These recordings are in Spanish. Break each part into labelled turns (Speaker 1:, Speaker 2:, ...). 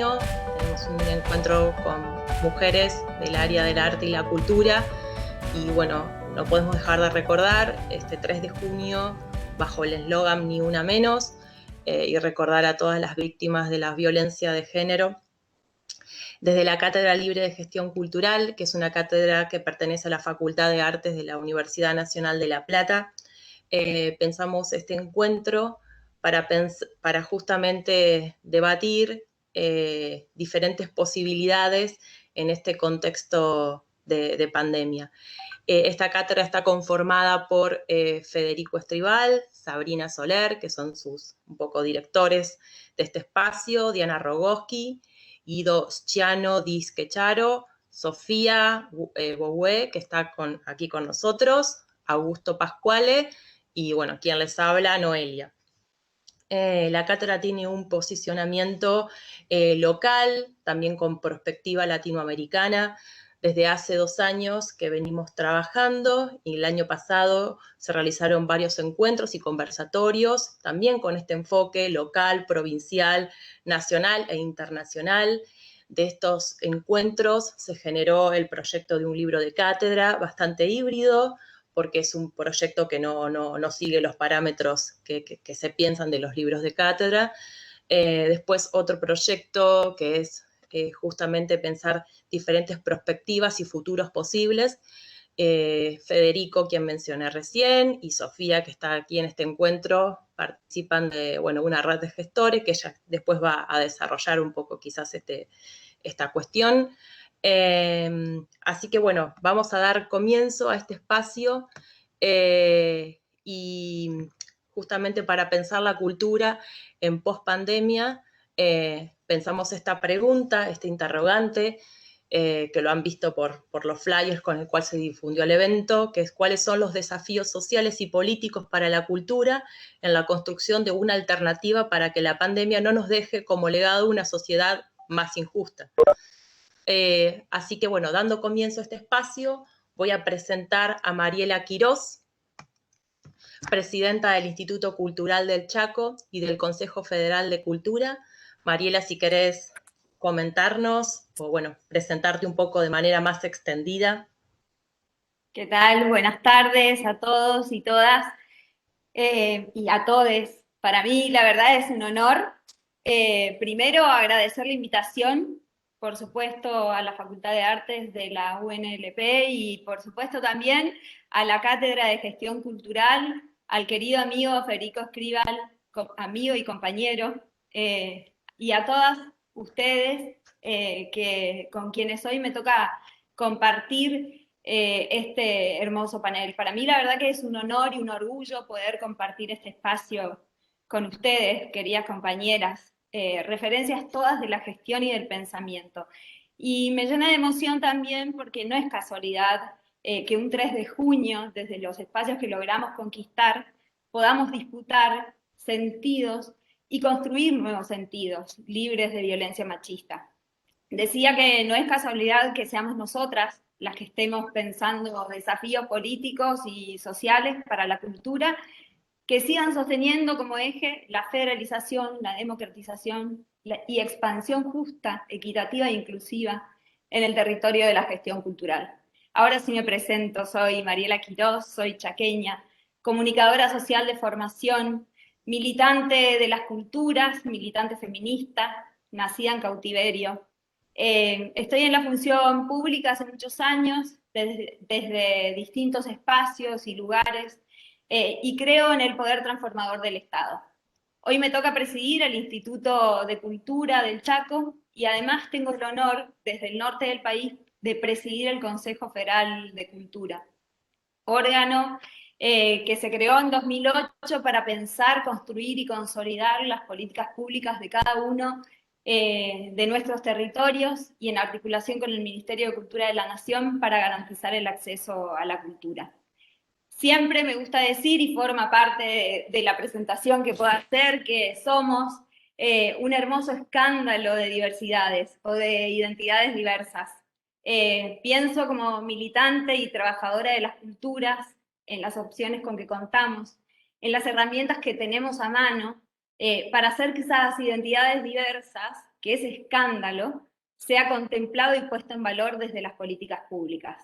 Speaker 1: junio tenemos un encuentro con mujeres del área del arte y la cultura, y bueno, no podemos dejar de recordar este 3 de junio bajo el eslogan Ni una menos, y recordar a todas las víctimas de la violencia de género. Desde la Cátedra Libre de Gestión Cultural, que es una cátedra que pertenece a la Facultad de Artes de la Universidad Nacional de La Plata, pensamos este encuentro para justamente debatir diferentes posibilidades en este contexto de pandemia. Esta cátedra está conformada por Federico Estribal, Sabrina Soler, que son sus un poco directores de este espacio, Diana Rogoski, Ido Schiano Di Schecharo, Sofía Boué, que está aquí con nosotros, Augusto Pascuale, y bueno, quien les habla, Noelia. La cátedra tiene un posicionamiento local, también con perspectiva latinoamericana. Desde hace 2 años que venimos trabajando, y el año pasado se realizaron varios encuentros y conversatorios, también con este enfoque local, provincial, nacional e internacional. De estos encuentros se generó el proyecto de un libro de cátedra bastante híbrido, porque es un proyecto que no sigue los parámetros que se piensan de los libros de cátedra. Después otro proyecto que es justamente pensar diferentes perspectivas y futuros posibles. Federico, quien mencioné recién, y Sofía, que está aquí en este encuentro, participan de una red de gestores que ella después va a desarrollar un poco quizás esta cuestión. Así que bueno, vamos a dar comienzo a este espacio y justamente para pensar la cultura en post-pandemia, pensamos esta pregunta, este interrogante, que lo han visto por los flyers con el cual se difundió el evento, que es cuáles son los desafíos sociales y políticos para la cultura en la construcción de una alternativa para que la pandemia no nos deje como legado una sociedad más injusta. Así que bueno, dando comienzo a este espacio, voy a presentar a Mariela Quirós, presidenta del Instituto Cultural del Chaco y del Consejo Federal de Cultura. Mariela, si querés comentarnos o presentarte un poco de manera más extendida.
Speaker 2: ¿Qué tal? Buenas tardes a todos y todas y a todes. Para mí, la verdad, es un honor. Primero, agradecer la invitación, por supuesto, a la Facultad de Artes de la UNLP y, por supuesto, también a la Cátedra de Gestión Cultural, al querido amigo Federico Escribal, amigo y compañero, y a todas ustedes con quienes hoy me toca compartir este hermoso panel. Para mí la verdad que es un honor y un orgullo poder compartir este espacio con ustedes, queridas compañeras, referencias todas de la gestión y del pensamiento. Y me llena de emoción también porque no es casualidad que un 3 de junio, desde los espacios que logramos conquistar, podamos disputar sentidos y construir nuevos sentidos libres de violencia machista. Decía que no es casualidad que seamos nosotras las que estemos pensando desafíos políticos y sociales para la cultura, que sigan sosteniendo como eje la federalización, la democratización y expansión justa, equitativa e inclusiva en el territorio de la gestión cultural. Ahora sí me presento, soy Mariela Quirós, soy chaqueña, comunicadora social de formación, militante de las culturas, militante feminista, nacida en cautiverio. Estoy en la función pública hace muchos años, desde distintos espacios y lugares, y creo en el poder transformador del Estado. Hoy me toca presidir el Instituto de Cultura del Chaco y además tengo el honor, desde el norte del país, de presidir el Consejo Federal de Cultura, órgano que se creó en 2008 para pensar, construir y consolidar las políticas públicas de cada uno de nuestros territorios y en articulación con el Ministerio de Cultura de la Nación para garantizar el acceso a la cultura. Siempre me gusta decir, y forma parte de la presentación que puedo hacer, que somos un hermoso escándalo de diversidades o de identidades diversas. Pienso como militante y trabajadora de las culturas, en las opciones con que contamos, en las herramientas que tenemos a mano para hacer que esas identidades diversas que ese escándalo sea contemplado y puesto en valor desde las políticas públicas.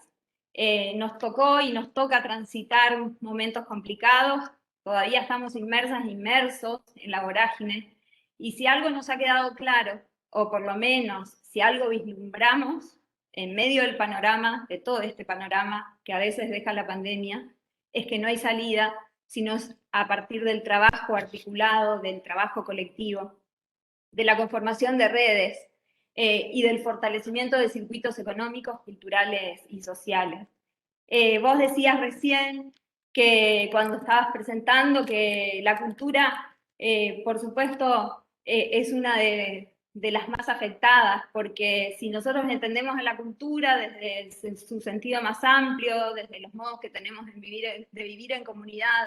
Speaker 2: Nos tocó y nos toca transitar momentos complicados, todavía estamos inmersos en la vorágine, y si algo nos ha quedado claro, o por lo menos si algo vislumbramos en medio del panorama, de todo este panorama que a veces deja la pandemia, es que no hay salida sino a partir del trabajo articulado, del trabajo colectivo, de la conformación de redes y del fortalecimiento de circuitos económicos, culturales y sociales. Vos decías recién que cuando estabas presentando que la cultura, por supuesto, es una de las más afectadas, porque si nosotros entendemos a la cultura desde su sentido más amplio, desde los modos que tenemos de vivir en comunidad,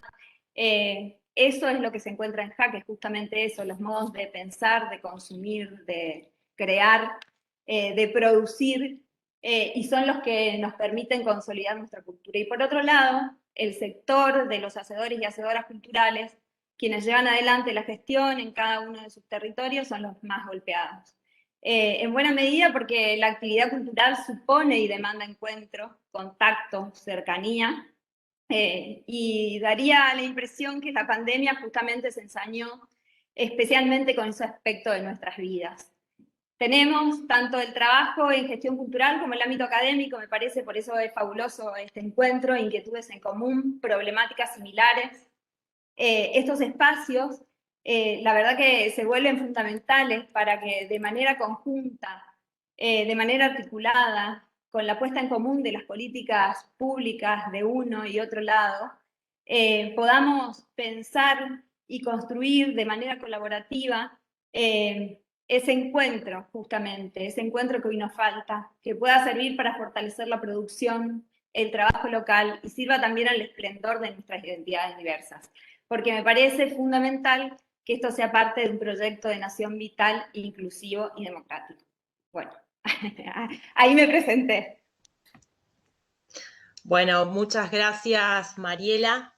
Speaker 2: eso es lo que se encuentra en jaque, justamente eso, los modos de pensar, de consumir, de crear, de producir, y son los que nos permiten consolidar nuestra cultura. Y por otro lado, el sector de los hacedores y hacedoras culturales, quienes llevan adelante la gestión en cada uno de sus territorios, son los más golpeados. En buena medida porque la actividad cultural supone y demanda encuentro, contacto, cercanía, y daría la impresión que la pandemia justamente se ensañó especialmente con ese aspecto de nuestras vidas. Tenemos tanto el trabajo en gestión cultural como el ámbito académico, me parece, por eso es fabuloso este encuentro, inquietudes en común, problemáticas similares. Estos espacios, la verdad que se vuelven fundamentales para que de manera conjunta, de manera articulada, con la puesta en común de las políticas públicas de uno y otro lado, podamos pensar y construir de manera colaborativa ese encuentro, justamente, ese encuentro que hoy nos falta, que pueda servir para fortalecer la producción, el trabajo local y sirva también al esplendor de nuestras identidades diversas. Porque me parece fundamental que esto sea parte de un proyecto de nación vital, inclusivo y democrático. Bueno, ahí me presenté.
Speaker 1: Bueno, muchas gracias, Mariela.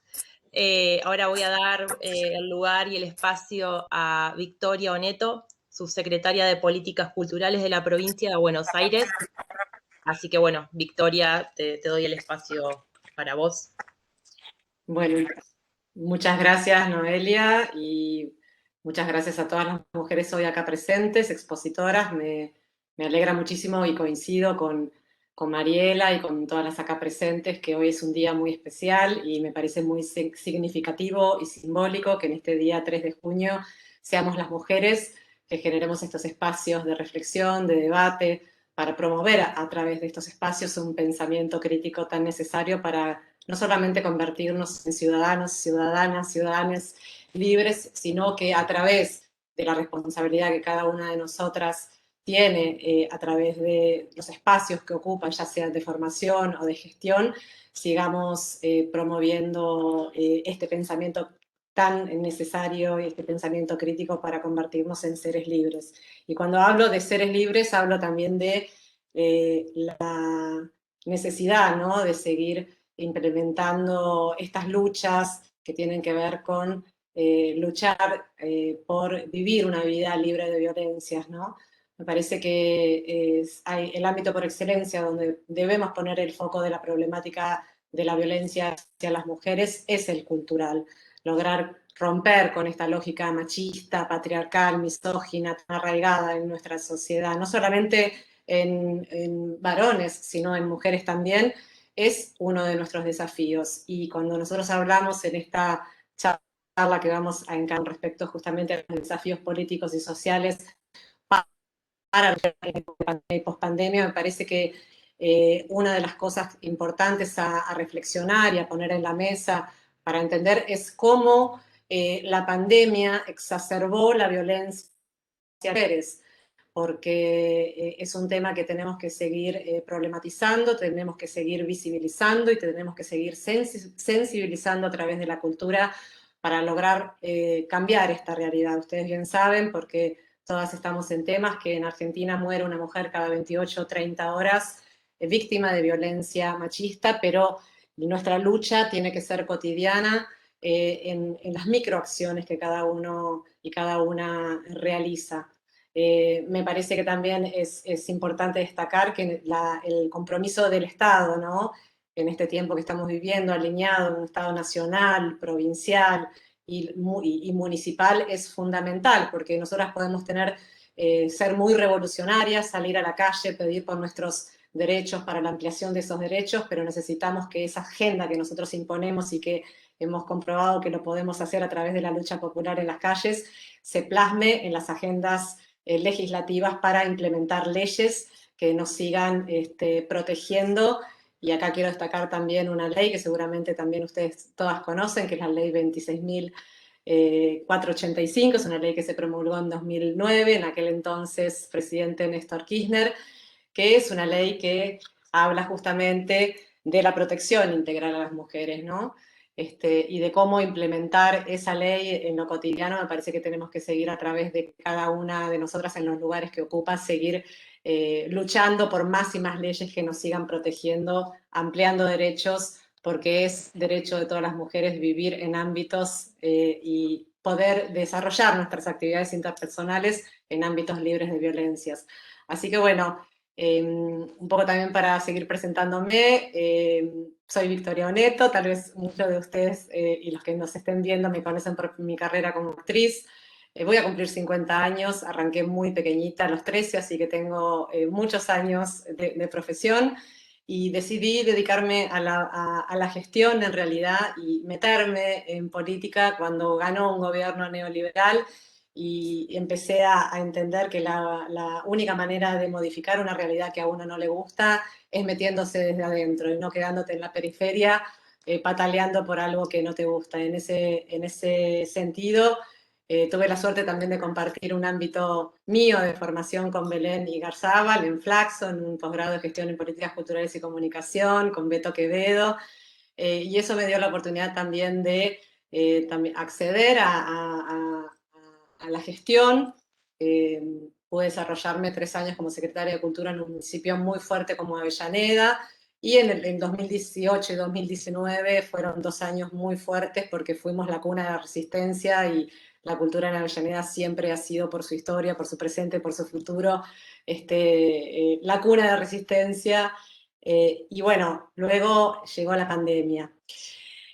Speaker 1: Ahora voy a dar el lugar y el espacio a Victoria Oneto, subsecretaria de Políticas Culturales de la provincia de Buenos Aires. Así que bueno, Victoria, te doy el espacio para vos.
Speaker 3: Bueno, muchas gracias, Noelia, y muchas gracias a todas las mujeres hoy acá presentes, expositoras. Me alegra muchísimo y coincido con Mariela y con todas las acá presentes que hoy es un día muy especial y me parece muy significativo y simbólico que en este día 3 de junio seamos las mujeres que generemos estos espacios de reflexión, de debate, para promover a través de estos espacios un pensamiento crítico tan necesario para no solamente convertirnos en ciudadanos, ciudadanas, ciudadanas libres, sino que a través de la responsabilidad que cada una de nosotras tiene a través de los espacios que ocupa, ya sea de formación o de gestión, sigamos promoviendo este pensamiento tan necesario y este pensamiento crítico para convertirnos en seres libres. Y cuando hablo de seres libres, hablo también de la necesidad, ¿no?, de seguir implementando estas luchas que tienen que ver con luchar por vivir una vida libre de violencias, ¿no? Me parece que hay el ámbito por excelencia donde debemos poner el foco de la problemática de la violencia hacia las mujeres es el cultural. Lograr romper con esta lógica machista, patriarcal, misógina, tan arraigada en nuestra sociedad, no solamente en varones, sino en mujeres también, es uno de nuestros desafíos. Y cuando nosotros hablamos en esta charla que vamos a encarar respecto justamente a los desafíos políticos y sociales para la pospandemia, me parece que una de las cosas importantes a reflexionar y a poner en la mesa para entender es cómo la pandemia exacerbó la violencia hacia mujeres, porque es un tema que tenemos que seguir problematizando, tenemos que seguir visibilizando y tenemos que seguir sensibilizando a través de la cultura para lograr cambiar esta realidad. Ustedes bien saben, porque todas estamos en temas, que en Argentina muere una mujer cada 28 o 30 horas víctima de violencia machista, pero nuestra lucha tiene que ser cotidiana en las microacciones que cada uno y cada una realiza. Me parece que también es importante destacar que el compromiso del Estado, ¿no? En este tiempo que estamos viviendo, alineado en un Estado nacional, provincial y municipal, es fundamental, porque nosotras podemos ser muy revolucionarias, salir a la calle, pedir por nuestros derechos, para la ampliación de esos derechos, pero necesitamos que esa agenda que nosotros imponemos y que hemos comprobado que lo podemos hacer a través de la lucha popular en las calles, se plasme en las agendas legislativas para implementar leyes que nos sigan protegiendo. Y acá quiero destacar también una ley que seguramente también ustedes todas conocen, que es la ley 26.485, es una ley que se promulgó en 2009, en aquel entonces presidente Néstor Kirchner, que es una ley que habla justamente de la protección integral a las mujeres, ¿no? Y de cómo implementar esa ley en lo cotidiano. Me parece que tenemos que seguir a través de cada una de nosotras en los lugares que ocupa, seguir luchando por más y más leyes que nos sigan protegiendo, ampliando derechos, porque es derecho de todas las mujeres vivir en ámbitos y poder desarrollar nuestras actividades interpersonales en ámbitos libres de violencias. Así que bueno, un poco también para seguir presentándome, soy Victoria Oneto, tal vez muchos de ustedes y los que nos estén viendo me conocen por mi carrera como actriz. Voy a cumplir 50 años, arranqué muy pequeñita a los 13, así que tengo muchos años de profesión y decidí dedicarme a la gestión en realidad y meterme en política cuando ganó un gobierno neoliberal y empecé a entender que la única manera de modificar una realidad que a uno no le gusta es metiéndose desde adentro y no quedándote en la periferia pataleando por algo que no te gusta. En ese sentido, tuve la suerte también de compartir un ámbito mío de formación con Belén Igarzábal en Flaxo, en un posgrado de gestión en políticas culturales y comunicación, con Beto Quevedo, y eso me dio la oportunidad también de también acceder a la gestión. Pude desarrollarme 3 años como secretaria de Cultura en un municipio muy fuerte como Avellaneda, y en 2018 y 2019 fueron 2 años muy fuertes porque fuimos la cuna de la resistencia y la cultura en Avellaneda siempre ha sido, por su historia, por su presente, por su futuro, la cuna de resistencia. Y bueno, luego llegó la pandemia.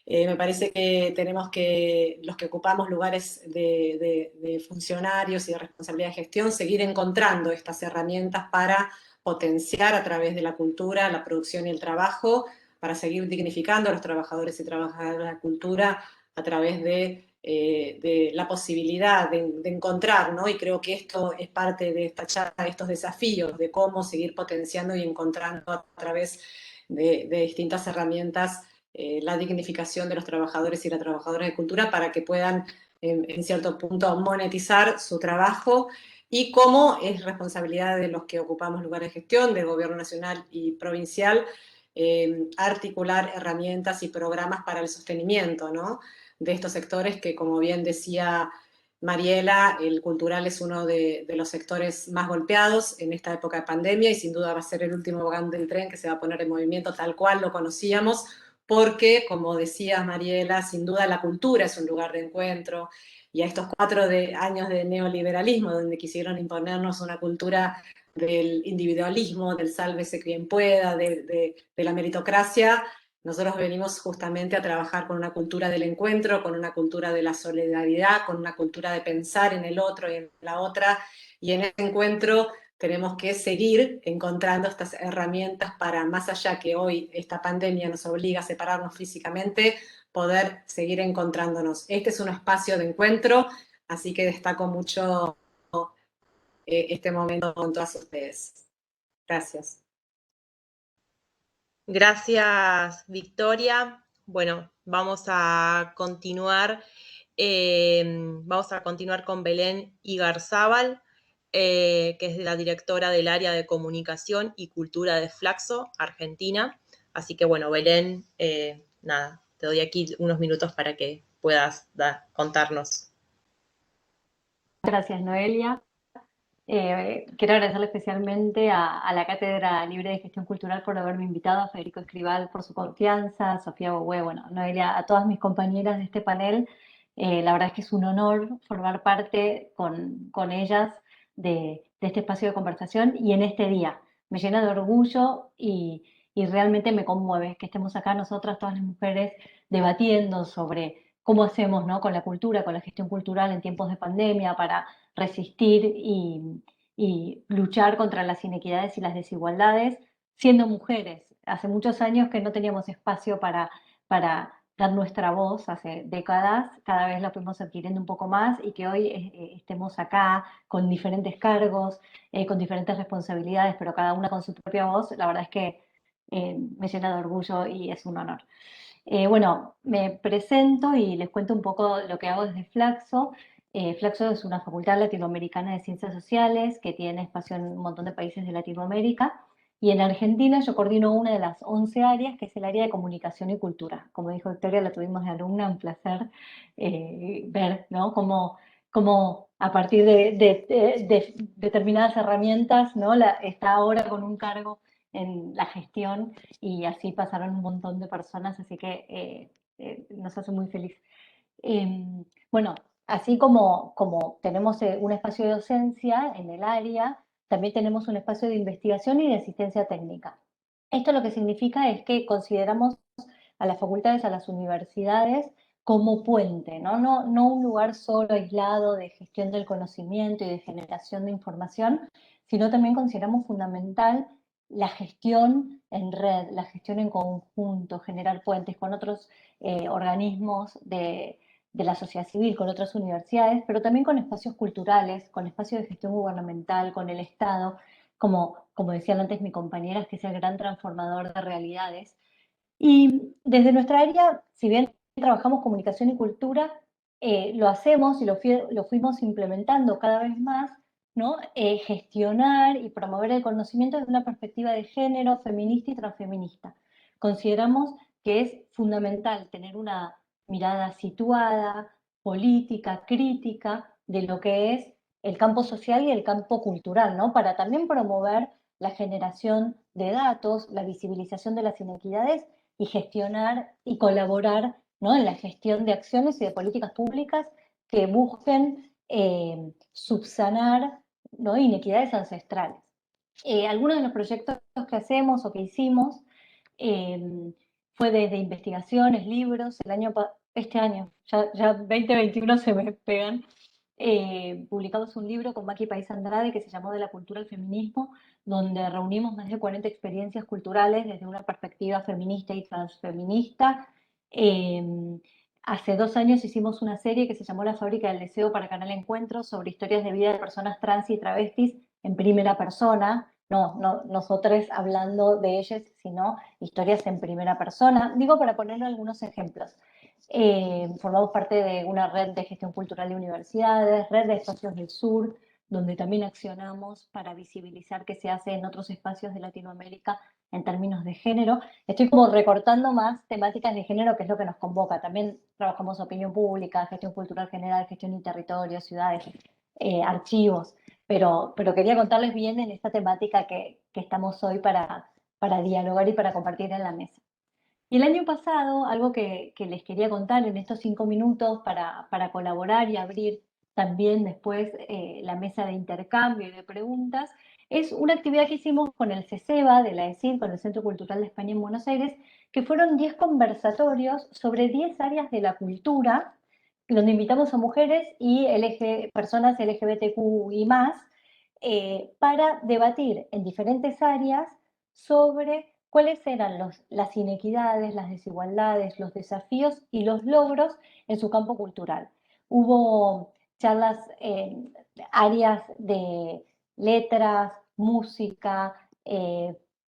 Speaker 3: Me parece que tenemos que, los que ocupamos lugares de funcionarios y de responsabilidad de gestión, seguir encontrando estas herramientas para potenciar a través de la cultura, la producción y el trabajo, para seguir dignificando a los trabajadores y trabajadoras de la cultura a través de la posibilidad de encontrar, ¿no? Y creo que esto es parte de esta charla, de estos desafíos, de cómo seguir potenciando y encontrando a través de distintas herramientas la dignificación de los trabajadores y las trabajadoras de cultura para que puedan, en cierto punto, monetizar su trabajo, y cómo es responsabilidad de los que ocupamos lugares de gestión, del gobierno nacional y provincial, articular herramientas y programas para el sostenimiento, ¿no?, de estos sectores que, como bien decía Mariela, el cultural es uno de los sectores más golpeados en esta época de pandemia y sin duda va a ser el último vagón del tren que se va a poner en movimiento tal cual lo conocíamos, porque, como decía Mariela, sin duda la cultura es un lugar de encuentro, y a estos 4 años de neoliberalismo, donde quisieron imponernos una cultura del individualismo, del sálvese quien pueda, de la meritocracia, nosotros venimos justamente a trabajar con una cultura del encuentro, con una cultura de la solidaridad, con una cultura de pensar en el otro y en la otra, y en ese encuentro tenemos que seguir encontrando estas herramientas para, más allá que hoy esta pandemia nos obliga a separarnos físicamente, poder seguir encontrándonos. Este es un espacio de encuentro, así que destaco mucho este momento con todas ustedes. Gracias.
Speaker 1: Gracias, Victoria. Bueno, vamos a continuar con Belén Igarzábal, que es la directora del área de comunicación y cultura de Flaxo, Argentina. Así que bueno, Belén, nada, te doy aquí unos minutos para que puedas contarnos.
Speaker 4: Gracias, Noelia. Quiero agradecerle especialmente a la Cátedra Libre de Gestión Cultural por haberme invitado, a Federico Escribal por su confianza, a Sofía Bogué, bueno, Noelia, a todas mis compañeras de este panel. La verdad es que es un honor formar parte con ellas de este espacio de conversación y en este día. Me llena de orgullo y realmente me conmueve que estemos acá nosotras, todas las mujeres, debatiendo sobre cómo hacemos, ¿no?, con la cultura, con la gestión cultural en tiempos de pandemia para resistir y luchar contra las inequidades y las desigualdades, siendo mujeres. Hace muchos años que no teníamos espacio para dar nuestra voz, hace décadas, cada vez la fuimos adquiriendo un poco más y que hoy estemos acá con diferentes cargos, con diferentes responsabilidades, pero cada una con su propia voz, la verdad es que me llena de orgullo y es un honor. Bueno, me presento y les cuento un poco lo que hago desde Flaxo. Flaxo es una facultad latinoamericana de ciencias sociales que tiene espacio en un montón de países de Latinoamérica. Y en Argentina yo coordino una de las 11 áreas, que es el área de comunicación y cultura. Como dijo Victoria, la tuvimos de alumna, un placer ver, ¿no?, cómo a partir de determinadas herramientas, ¿no?, está ahora con un cargo en la gestión y así pasaron un montón de personas, así que nos hace muy feliz. Bueno, así como tenemos un espacio de docencia en el área, también tenemos un espacio de investigación y de asistencia técnica. Esto lo que significa es que consideramos a las facultades, a las universidades, como puente, ¿no? No un lugar solo aislado de gestión del conocimiento y de generación de información, sino también consideramos fundamental la gestión en red, la gestión en conjunto, generar puentes con otros organismos de la sociedad civil, con otras universidades, pero también con espacios culturales, con espacios de gestión gubernamental, con el Estado, como decían antes mis compañeras, que es el gran transformador de realidades. Y desde nuestra área, si bien trabajamos comunicación y cultura, lo hacemos y lo fuimos implementando cada vez más, ¿no? Gestionar y promover el conocimiento desde una perspectiva de género, feminista y transfeminista. Consideramos que es fundamental tener una mirada situada, política, crítica, de lo que es el campo social y el campo cultural, ¿no?, para también promover la generación de datos, la visibilización de las inequidades y gestionar y colaborar, ¿no?, en la gestión de acciones y de políticas públicas que busquen subsanar, ¿no?, inequidades ancestrales. Algunos de los proyectos que hacemos o que hicimos fue desde investigaciones, libros, este año, ya 2021 se me pegan, publicamos un libro con Maki País Andrade que se llamó De la cultura al feminismo, donde reunimos más de 40 experiencias culturales desde una perspectiva feminista y transfeminista. Hace 2 años hicimos una serie que se llamó La fábrica del deseo para Canal Encuentro, sobre historias de vida de personas trans y travestis en primera persona, no nosotros hablando de ellas, sino historias en primera persona. Digo, para poner algunos ejemplos. Formamos parte de una red de gestión cultural de universidades, red de espacios del sur, donde también accionamos para visibilizar qué se hace en otros espacios de Latinoamérica en términos de género. Estoy como recortando más temáticas de género, que es lo que nos convoca. También trabajamos opinión pública, gestión cultural general, gestión y territorio, ciudades, archivos, pero quería contarles bien en esta temática que estamos hoy para dialogar y para compartir en la mesa. Y el año pasado, algo que les quería contar en estos 5 minutos para colaborar y abrir también después la mesa de intercambio y de preguntas, es una actividad que hicimos con el CECEBA de la ESID, con el Centro Cultural de España en Buenos Aires, que fueron 10 conversatorios sobre 10 áreas de la cultura, donde invitamos a mujeres y personas LGBTQI+, para debatir en diferentes áreas sobre cuáles eran las inequidades, las desigualdades, los desafíos y los logros en su campo cultural. Hubo charlas en áreas de letras, música,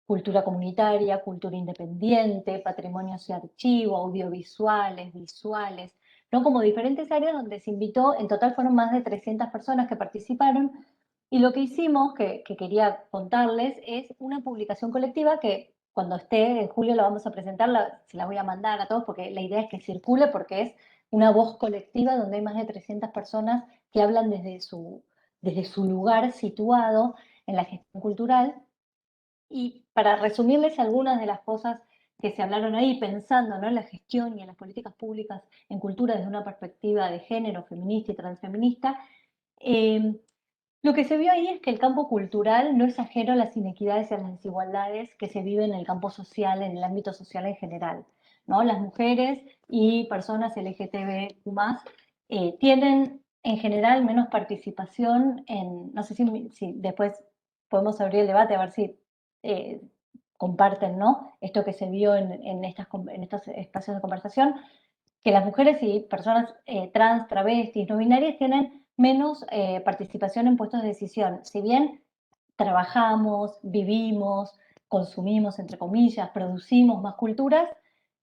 Speaker 4: cultura comunitaria, cultura independiente, patrimonios y archivo, audiovisuales, visuales, ¿no?, como diferentes áreas donde se invitó. En total fueron más de 300 personas que participaron. Y lo que hicimos, que quería contarles, es una publicación colectiva que cuando esté en julio la vamos a presentar, se la voy a mandar a todos, porque la idea es que circule, porque es una voz colectiva donde hay más de 300 personas que hablan desde su lugar situado en la gestión cultural. Y para resumirles algunas de las cosas que se hablaron ahí, pensando, ¿no?, en la gestión y en las políticas públicas en cultura desde una perspectiva de género, feminista y transfeminista, Lo que se vio ahí es que el campo cultural no es ajeno a las inequidades y a las desigualdades que se viven en el campo social, en el ámbito social en general, ¿no? Las mujeres y personas LGTBQ+, tienen en general menos participación en, no sé si después podemos abrir el debate a ver si eh, comparten, ¿no? Esto que se vio en estos espacios de conversación, que las mujeres y personas trans, travestis, no binarias tienen menos participación en puestos de decisión. Si bien trabajamos, vivimos, consumimos, entre comillas, producimos más cultura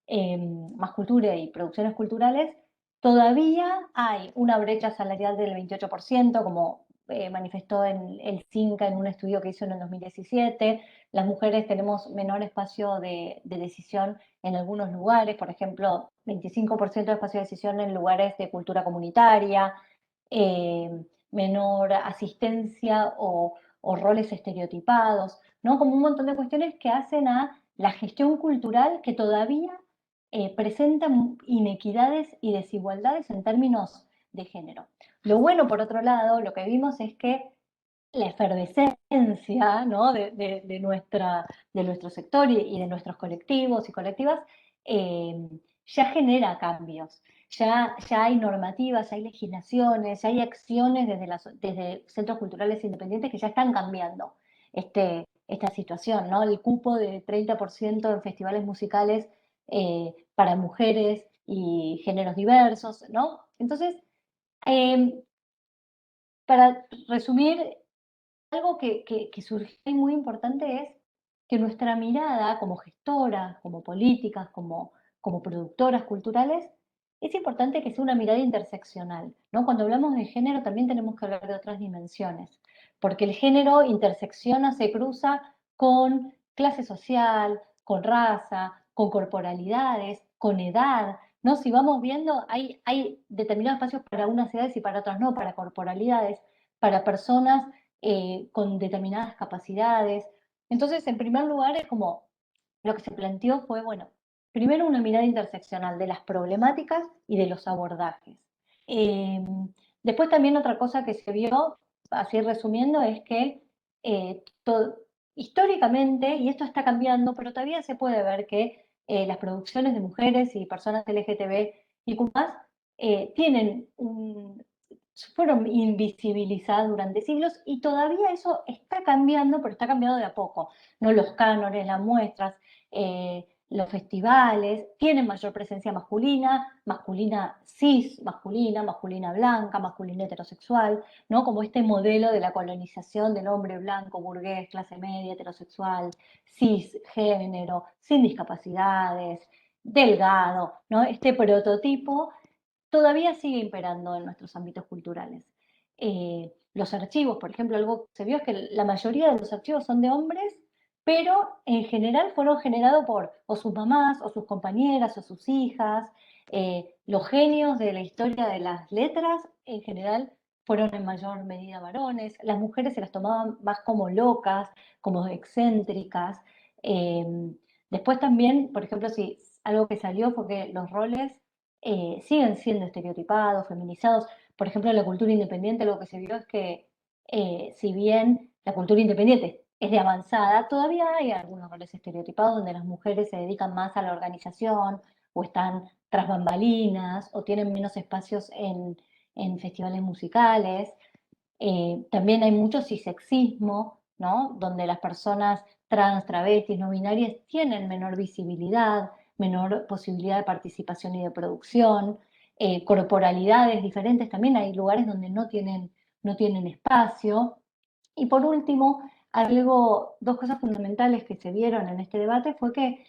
Speaker 4: y producciones culturales, todavía hay una brecha salarial del 28%, como manifestó en el CINCA en un estudio que hizo en el 2017. Las mujeres tenemos menor espacio de decisión en algunos lugares, por ejemplo, 25% de espacio de decisión en lugares de cultura comunitaria, menor asistencia o roles estereotipados, ¿no? Como un montón de cuestiones que hacen a la gestión cultural que todavía presenta inequidades y desigualdades en términos de género. Lo bueno, por otro lado, lo que vimos es que la efervescencia, ¿no? de nuestro sector y de nuestros colectivos y colectivas ya genera cambios. Ya hay normativas, ya hay legislaciones, ya hay acciones desde centros culturales independientes que ya están cambiando esta situación, ¿no? El cupo de 30% en festivales musicales para mujeres y géneros diversos, ¿no? Entonces, eh, para resumir, algo que surgió y muy importante es que nuestra mirada como gestoras, como políticas, como productoras culturales, es importante que sea una mirada interseccional, ¿no? Cuando hablamos de género también tenemos que hablar de otras dimensiones, porque el género intersecciona, se cruza con clase social, con raza, con corporalidades, con edad, ¿no? Si vamos viendo, hay determinados espacios para unas edades y para otras no, para corporalidades, para personas con determinadas capacidades. Entonces, en primer lugar, es como lo que se planteó fue, bueno, primero una mirada interseccional de las problemáticas y de los abordajes. Eh, Después también otra cosa que se vio, así resumiendo, es que históricamente, y esto está cambiando, pero todavía se puede ver que las producciones de mujeres y personas LGTB y más tienen fueron invisibilizadas durante siglos y todavía eso está cambiando, pero está cambiando de a poco, ¿no? Los cánones, las muestras, los festivales tienen mayor presencia masculina, masculina cis, masculina blanca, masculina heterosexual, ¿no? Como este modelo de la colonización del hombre blanco, burgués, clase media, heterosexual, cis, género, sin discapacidades, delgado, ¿no? Este prototipo todavía sigue imperando en nuestros ámbitos culturales. Los archivos, por ejemplo, algo que se vio es que la mayoría de los archivos son de hombres, pero en general fueron generados por o sus mamás, o sus compañeras, o sus hijas. Los genios de la historia de las letras, en general, fueron en mayor medida varones. Las mujeres se las tomaban más como locas, como excéntricas. Eh, Después también, por ejemplo, si algo que salió fue que los roles siguen siendo estereotipados, feminizados. Por ejemplo, en la cultura independiente lo que se vio es que si bien la cultura independiente es de avanzada, todavía hay algunos roles estereotipados donde las mujeres se dedican más a la organización o están tras bambalinas o tienen menos espacios en festivales musicales. También hay mucho cisexismo, ¿no? Donde las personas trans, travestis, no binarias tienen menor visibilidad, menor posibilidad de participación y de producción, corporalidades diferentes, también hay lugares donde no tienen espacio. Y por último, dos cosas fundamentales que se vieron en este debate fue que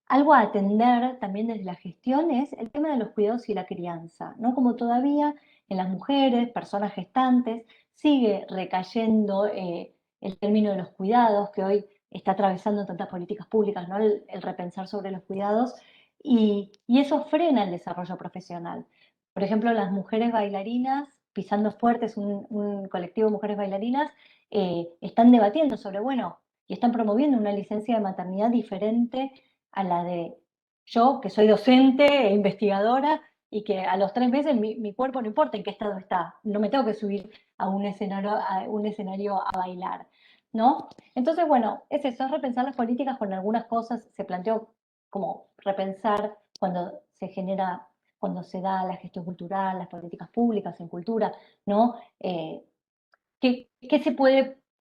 Speaker 4: algo a atender también desde la gestión es el tema de los cuidados y la crianza, ¿no? Como todavía en las mujeres, personas gestantes, sigue recayendo el término de los cuidados, que hoy está atravesando tantas políticas públicas, ¿no? El repensar sobre los cuidados, y eso frena el desarrollo profesional. Por ejemplo, las mujeres bailarinas, Pisando Fuerte es un colectivo de mujeres bailarinas, están debatiendo sobre, bueno, y están promoviendo una licencia de maternidad diferente a la de yo, que soy docente e investigadora, y que a los 3 meses mi cuerpo no importa en qué estado está, no me tengo que subir a un escenario a bailar, ¿no? Entonces, bueno, es eso, es repensar las políticas con algunas cosas. Se planteó como repensar cuando cuando se da la gestión cultural, las políticas públicas en cultura, ¿no?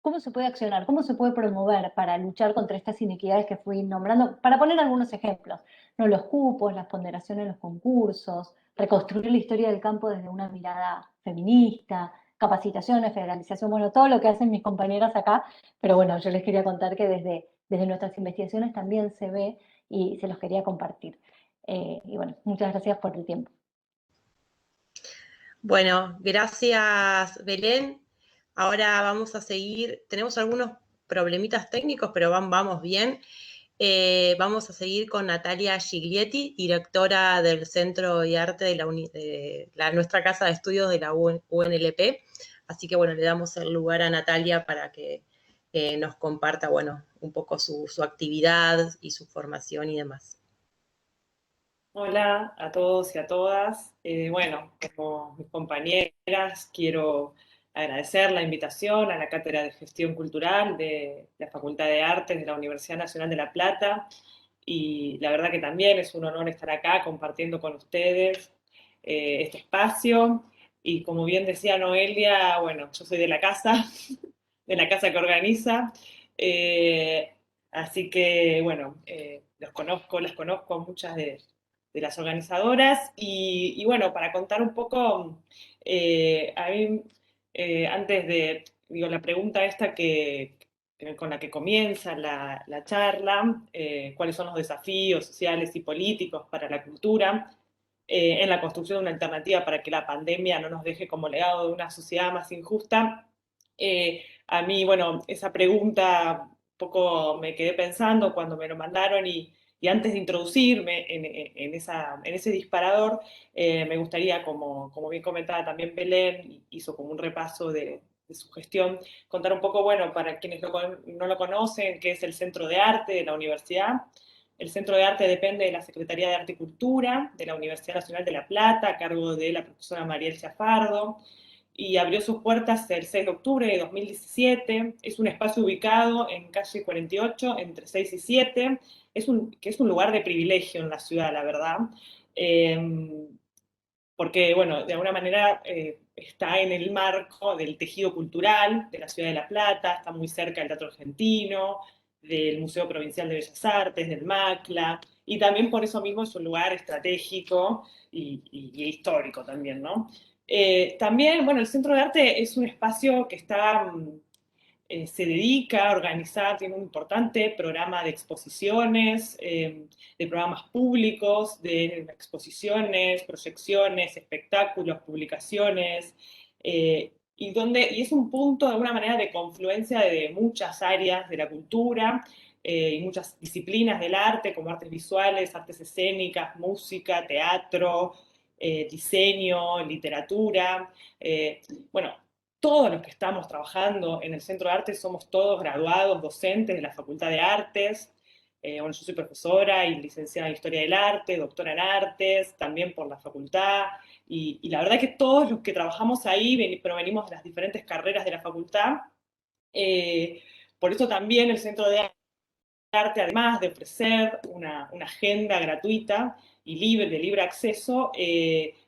Speaker 4: ¿Cómo se puede accionar? ¿Cómo se puede promover para luchar contra estas inequidades que fui nombrando? Para poner algunos ejemplos, ¿no? Los cupos, las ponderaciones en los concursos, reconstruir la historia del campo desde una mirada feminista, capacitaciones, federalización, bueno, todo lo que hacen mis compañeras acá, pero bueno, yo les quería contar que desde nuestras investigaciones también se ve y se los quería compartir. Y bueno, muchas gracias por el tiempo.
Speaker 1: Bueno, gracias Belén. Ahora vamos a seguir, tenemos algunos problemitas técnicos, pero vamos bien. Vamos a seguir con Natalia Giglietti, directora del Centro de Arte de nuestra Casa de Estudios de la UNLP. Así que bueno, le damos el lugar a Natalia para que nos comparta, bueno, un poco su actividad y su formación y demás.
Speaker 5: Hola a todos y a todas. Bueno, como mis compañeras, quiero agradecer la invitación a la Cátedra de Gestión Cultural de la Facultad de Artes de la Universidad Nacional de La Plata. Y la verdad que también es un honor estar acá compartiendo con ustedes este espacio. Y como bien decía Noelia, bueno, yo soy de la casa, de la casa que organiza. Así que, bueno, las conozco a muchas de las organizadoras. Y bueno, para contar un poco, a mí, antes de, digo, la pregunta esta con la que comienza la charla, cuáles son los desafíos sociales y políticos para la cultura en la construcción de una alternativa para que la pandemia no nos deje como legado de una sociedad más injusta. A mí, bueno, esa pregunta un poco me quedé pensando cuando me lo mandaron y antes de introducirme en ese disparador, me gustaría, como bien comentaba también Belén, hizo como un repaso de su gestión, contar un poco, bueno, para quienes no lo conocen, qué es el Centro de Arte de la universidad. El Centro de Arte depende de la Secretaría de Arte y Cultura de la Universidad Nacional de La Plata, a cargo de la profesora Mariel Chafardo, y abrió sus puertas el 6 de octubre de 2017. Es un espacio ubicado en calle 48, entre 6 y 7, que es un lugar de privilegio en la ciudad, la verdad, porque, bueno, de alguna manera está en el marco del tejido cultural de la ciudad de La Plata, está muy cerca del Teatro Argentino, del Museo Provincial de Bellas Artes, del MACLA, y también por eso mismo es un lugar estratégico y histórico también, ¿no? También, bueno, el Centro de Arte es un espacio que se dedica a organizar, tiene un importante programa de exposiciones, de programas públicos, de exposiciones, proyecciones, espectáculos, publicaciones, y es un punto de alguna manera de confluencia de muchas áreas de la cultura y muchas disciplinas del arte, como artes visuales, artes escénicas, música, teatro, diseño, literatura. Bueno, todos los que estamos trabajando en el Centro de Arte somos todos graduados, docentes de la Facultad de Artes. Bueno, yo soy profesora y licenciada en Historia del Arte, doctora en Artes, también por la facultad. Y la verdad que todos los que trabajamos ahí provenimos de las diferentes carreras de la facultad. Por eso también el Centro de Arte, además de ofrecer una agenda gratuita y de libre acceso,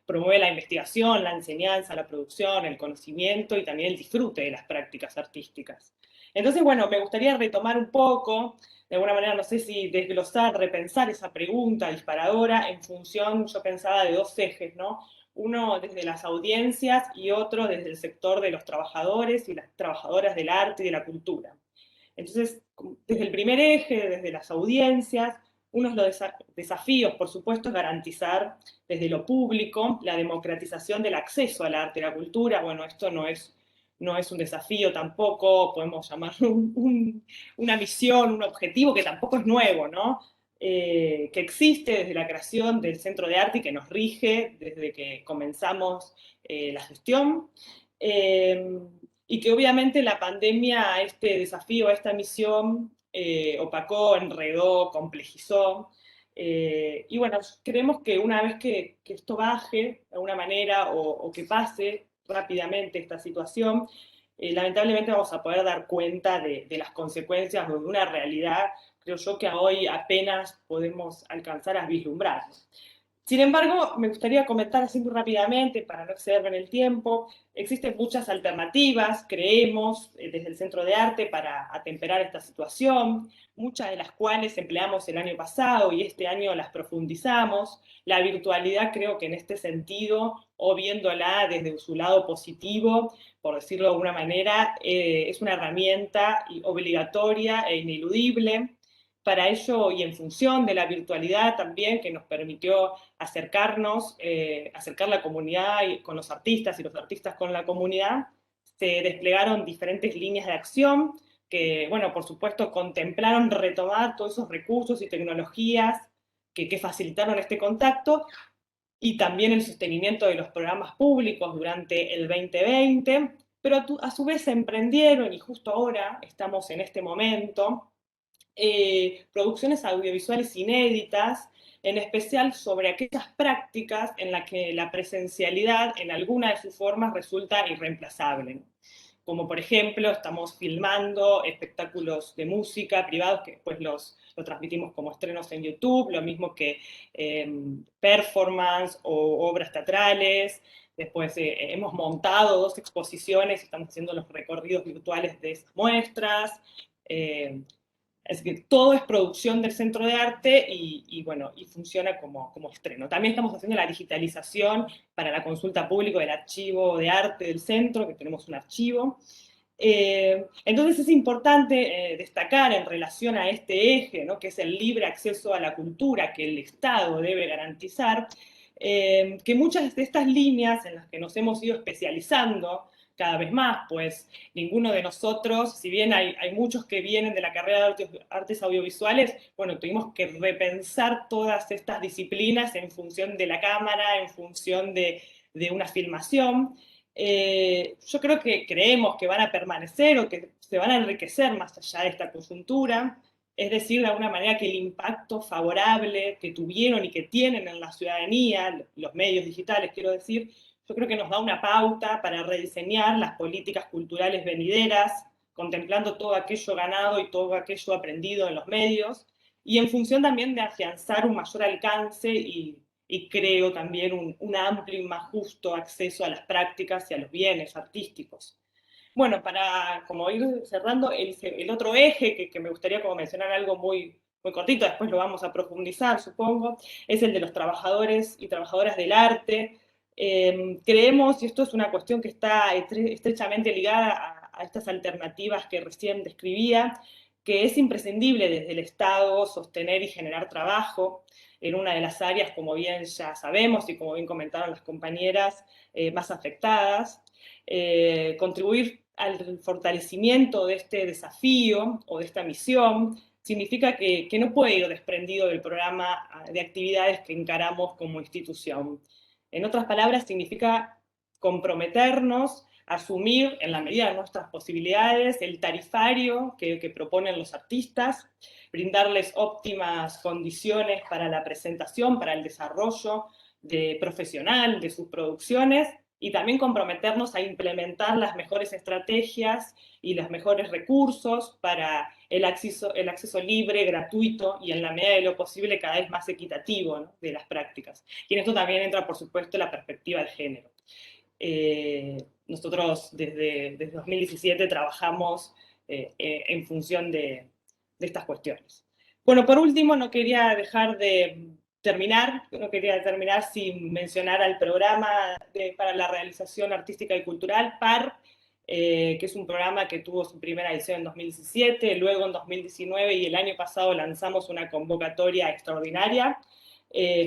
Speaker 5: promueve la investigación, la enseñanza, la producción, el conocimiento y también el disfrute de las prácticas artísticas. Entonces, bueno, me gustaría retomar un poco, de alguna manera, no sé si desglosar, repensar esa pregunta disparadora en función, yo pensaba, de dos ejes, ¿no? Uno desde las audiencias y otro desde el sector de los trabajadores y las trabajadoras del arte y de la cultura. Entonces, desde el primer eje, desde las audiencias, uno de los desafíos, por supuesto, es garantizar desde lo público la democratización del acceso al arte y la cultura. Bueno, esto no es un desafío tampoco, podemos llamarlo una misión, un objetivo que tampoco es nuevo, ¿no? Que existe desde la creación del Centro de Arte y que nos rige desde que comenzamos la gestión. Y que obviamente la pandemia a este desafío, a esta misión, opacó, enredó, complejizó. Y bueno, creemos que una vez que esto baje de alguna manera o que pase rápidamente esta situación, lamentablemente vamos a poder dar cuenta de las consecuencias de una realidad, creo yo, que hoy apenas podemos alcanzar a vislumbrar. Sin embargo, me gustaría comentar así muy rápidamente, para no excederme en el tiempo, existen muchas alternativas, creemos, desde el Centro de Arte para atemperar esta situación, muchas de las cuales empleamos el año pasado y este año las profundizamos. La virtualidad creo que en este sentido, o viéndola desde su lado positivo, por decirlo de alguna manera, es una herramienta obligatoria e ineludible. Para ello, y en función de la virtualidad también, que nos permitió acercarnos, acercar la comunidad con los artistas y los artistas con la comunidad, se desplegaron diferentes líneas de acción que, bueno, por supuesto, contemplaron retomar todos esos recursos y tecnologías que facilitaron este contacto, y también el sostenimiento de los programas públicos durante el 2020, pero a su vez se emprendieron, y justo ahora estamos en este momento, producciones audiovisuales inéditas, en especial sobre aquellas prácticas en las que la presencialidad en alguna de sus formas resulta irreemplazable. Como por ejemplo, estamos filmando espectáculos de música privados que después lo transmitimos como estrenos en YouTube, lo mismo que performance o obras teatrales. Después hemos montado 2 exposiciones, estamos haciendo los recorridos virtuales de esas muestras. Es que todo es producción del Centro de Arte bueno, y funciona como estreno. También estamos haciendo la digitalización para la consulta pública del archivo de arte del centro, que tenemos un archivo. Entonces es importante destacar en relación a este eje, ¿no?, que es el libre acceso a la cultura que el Estado debe garantizar, que muchas de estas líneas en las que nos hemos ido especializando cada vez más, pues ninguno de nosotros, si bien hay muchos que vienen de la carrera de artes audiovisuales, bueno, tuvimos que repensar todas estas disciplinas en función de la cámara, en función de una filmación. Yo creo que creemos que van a permanecer o que se van a enriquecer más allá de esta coyuntura, es decir, de alguna manera que el impacto favorable que tuvieron y que tienen en la ciudadanía, los medios digitales, quiero decir, yo creo que nos da una pauta para rediseñar las políticas culturales venideras, contemplando todo aquello ganado y todo aquello aprendido en los medios, y en función también de afianzar un mayor alcance y creo también un amplio y más justo acceso a las prácticas y a los bienes artísticos. Bueno, para como ir cerrando, el otro eje que me gustaría como mencionar algo muy, muy cortito, después lo vamos a profundizar, supongo, es el de los trabajadores y trabajadoras del arte. Creemos, y esto es una cuestión que está estrechamente ligada a estas alternativas que recién describía, que es imprescindible desde el Estado sostener y generar trabajo en una de las áreas, como bien ya sabemos y como bien comentaron las compañeras, más afectadas, contribuir al fortalecimiento de este desafío o de esta misión significa que no puede ir desprendido del programa de actividades que encaramos como institución. En otras palabras, significa comprometernos, asumir en la medida de nuestras posibilidades el tarifario que proponen los artistas, brindarles óptimas condiciones para la presentación, para el desarrollo profesional de sus producciones, y también comprometernos a implementar las mejores estrategias y los mejores recursos para el acceso libre, gratuito y en la medida de lo posible cada vez más equitativo, ¿no?, de las prácticas. Y en esto también entra, por supuesto, la perspectiva de género. Nosotros desde 2017 trabajamos en función de estas cuestiones. Bueno, por último, no quería terminar sin mencionar al programa para la realización artística y cultural, PAR, que es un programa que tuvo su primera edición en 2017, luego en 2019 y el año pasado lanzamos una convocatoria extraordinaria,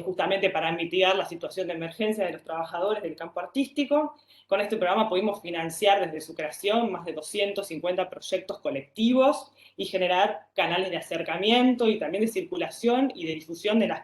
Speaker 5: justamente para mitigar la situación de emergencia de los trabajadores del campo artístico. Con este programa pudimos financiar desde su creación más de 250 proyectos colectivos y generar canales de acercamiento y también de circulación y de difusión de las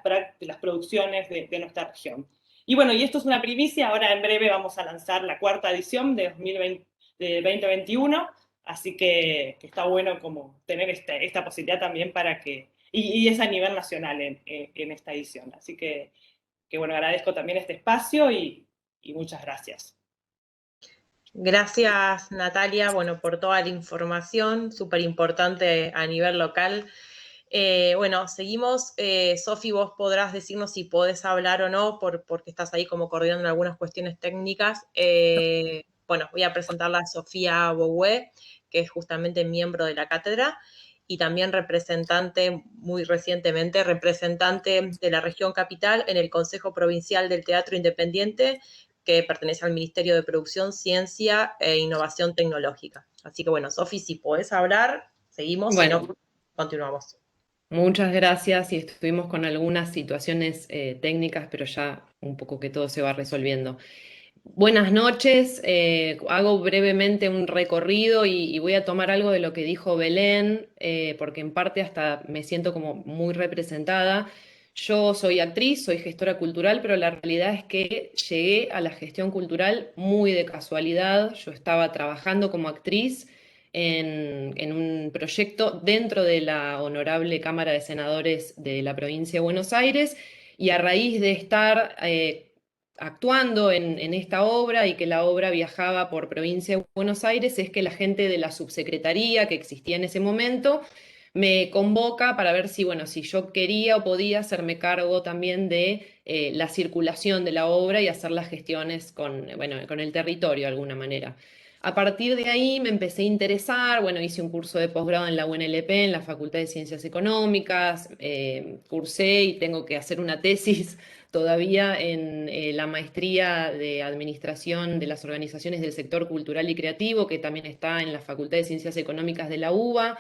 Speaker 5: producciones de nuestra región. Y bueno, y esto es una primicia, ahora en breve vamos a lanzar la 4ª edición de 2021, así que está bueno como tener esta posibilidad también para que, y es a nivel nacional en esta edición. Así que bueno, agradezco también este espacio y muchas gracias.
Speaker 1: Gracias, Natalia, bueno, por toda la información, súper importante a nivel local. Bueno, seguimos. Sofi, vos podrás decirnos si podés hablar o no, porque estás ahí como coordinando algunas cuestiones técnicas. Bueno, voy a presentarla a Sofía Boué, que es justamente miembro de la cátedra y también representante, muy recientemente, representante de la región capital en el Consejo Provincial del Teatro Independiente, que pertenece al Ministerio de Producción, Ciencia e Innovación Tecnológica. Así que bueno, Sofi, si podés hablar, seguimos,
Speaker 6: Bueno,
Speaker 1: si no, continuamos.
Speaker 6: muchas gracias y estuvimos con algunas situaciones técnicas, pero ya un poco que todo se va resolviendo. Buenas noches, hago brevemente un recorrido y voy a tomar algo de lo que dijo Belén, porque en parte hasta me siento como muy representada. Yo soy actriz, soy gestora cultural, pero la realidad es que llegué a la gestión cultural muy de casualidad. Yo estaba trabajando como actriz en un proyecto dentro de la Honorable Cámara de Senadores de la provincia de Buenos Aires y a raíz de estar actuando en esta obra y que la obra viajaba por provincia de Buenos Aires, es que la gente de la subsecretaría que existía en ese momento me convoca para ver si, bueno, si yo quería o podía hacerme cargo también de la circulación de la obra y hacer las gestiones con, bueno, con el territorio de alguna manera. A partir de ahí me empecé a interesar, bueno, hice un curso de posgrado en la UNLP, en la Facultad de Ciencias Económicas, cursé y tengo que hacer una tesis todavía en la maestría de Administración de las Organizaciones del Sector Cultural y Creativo, que también está en la Facultad de Ciencias Económicas de la UBA,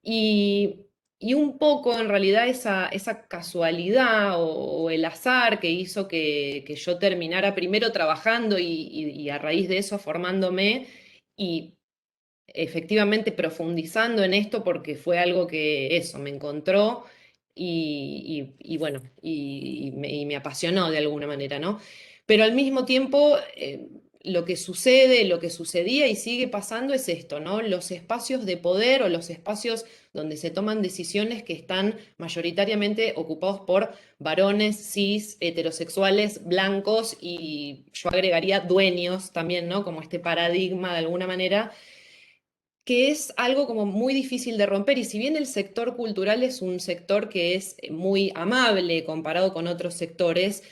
Speaker 6: y, y un poco en realidad esa casualidad o el azar que hizo que yo terminara primero trabajando y a raíz de eso formándome y efectivamente profundizando en esto porque fue algo que eso me encontró y bueno, y me apasionó de alguna manera, ¿no? Pero al mismo tiempo, lo que sucede, lo que sucedía y sigue pasando es esto, ¿no? Los espacios de poder o los espacios donde se toman decisiones que están mayoritariamente ocupados por varones, cis, heterosexuales, blancos y yo agregaría dueños también, ¿no? Como este paradigma de alguna manera que es algo como muy difícil de romper. Y si bien el sector cultural es un sector que es muy amable comparado con otros sectores,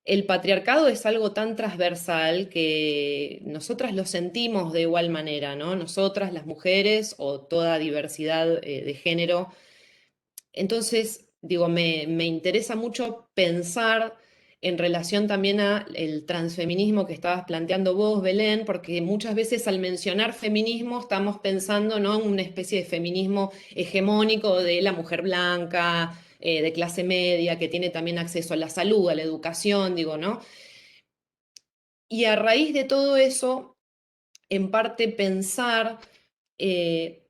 Speaker 6: el patriarcado es algo tan transversal que nosotras lo sentimos de igual manera, ¿no? Nosotras, las mujeres o toda diversidad de género. Entonces, digo, me interesa mucho pensar en relación también al transfeminismo que estabas planteando vos, Belén, porque muchas veces al mencionar feminismo estamos pensando, ¿no?, en una especie de feminismo hegemónico de la mujer blanca, de clase media, que tiene también acceso a la salud, a la educación, digo, ¿no? Y a raíz de todo eso, en parte pensar ¿qué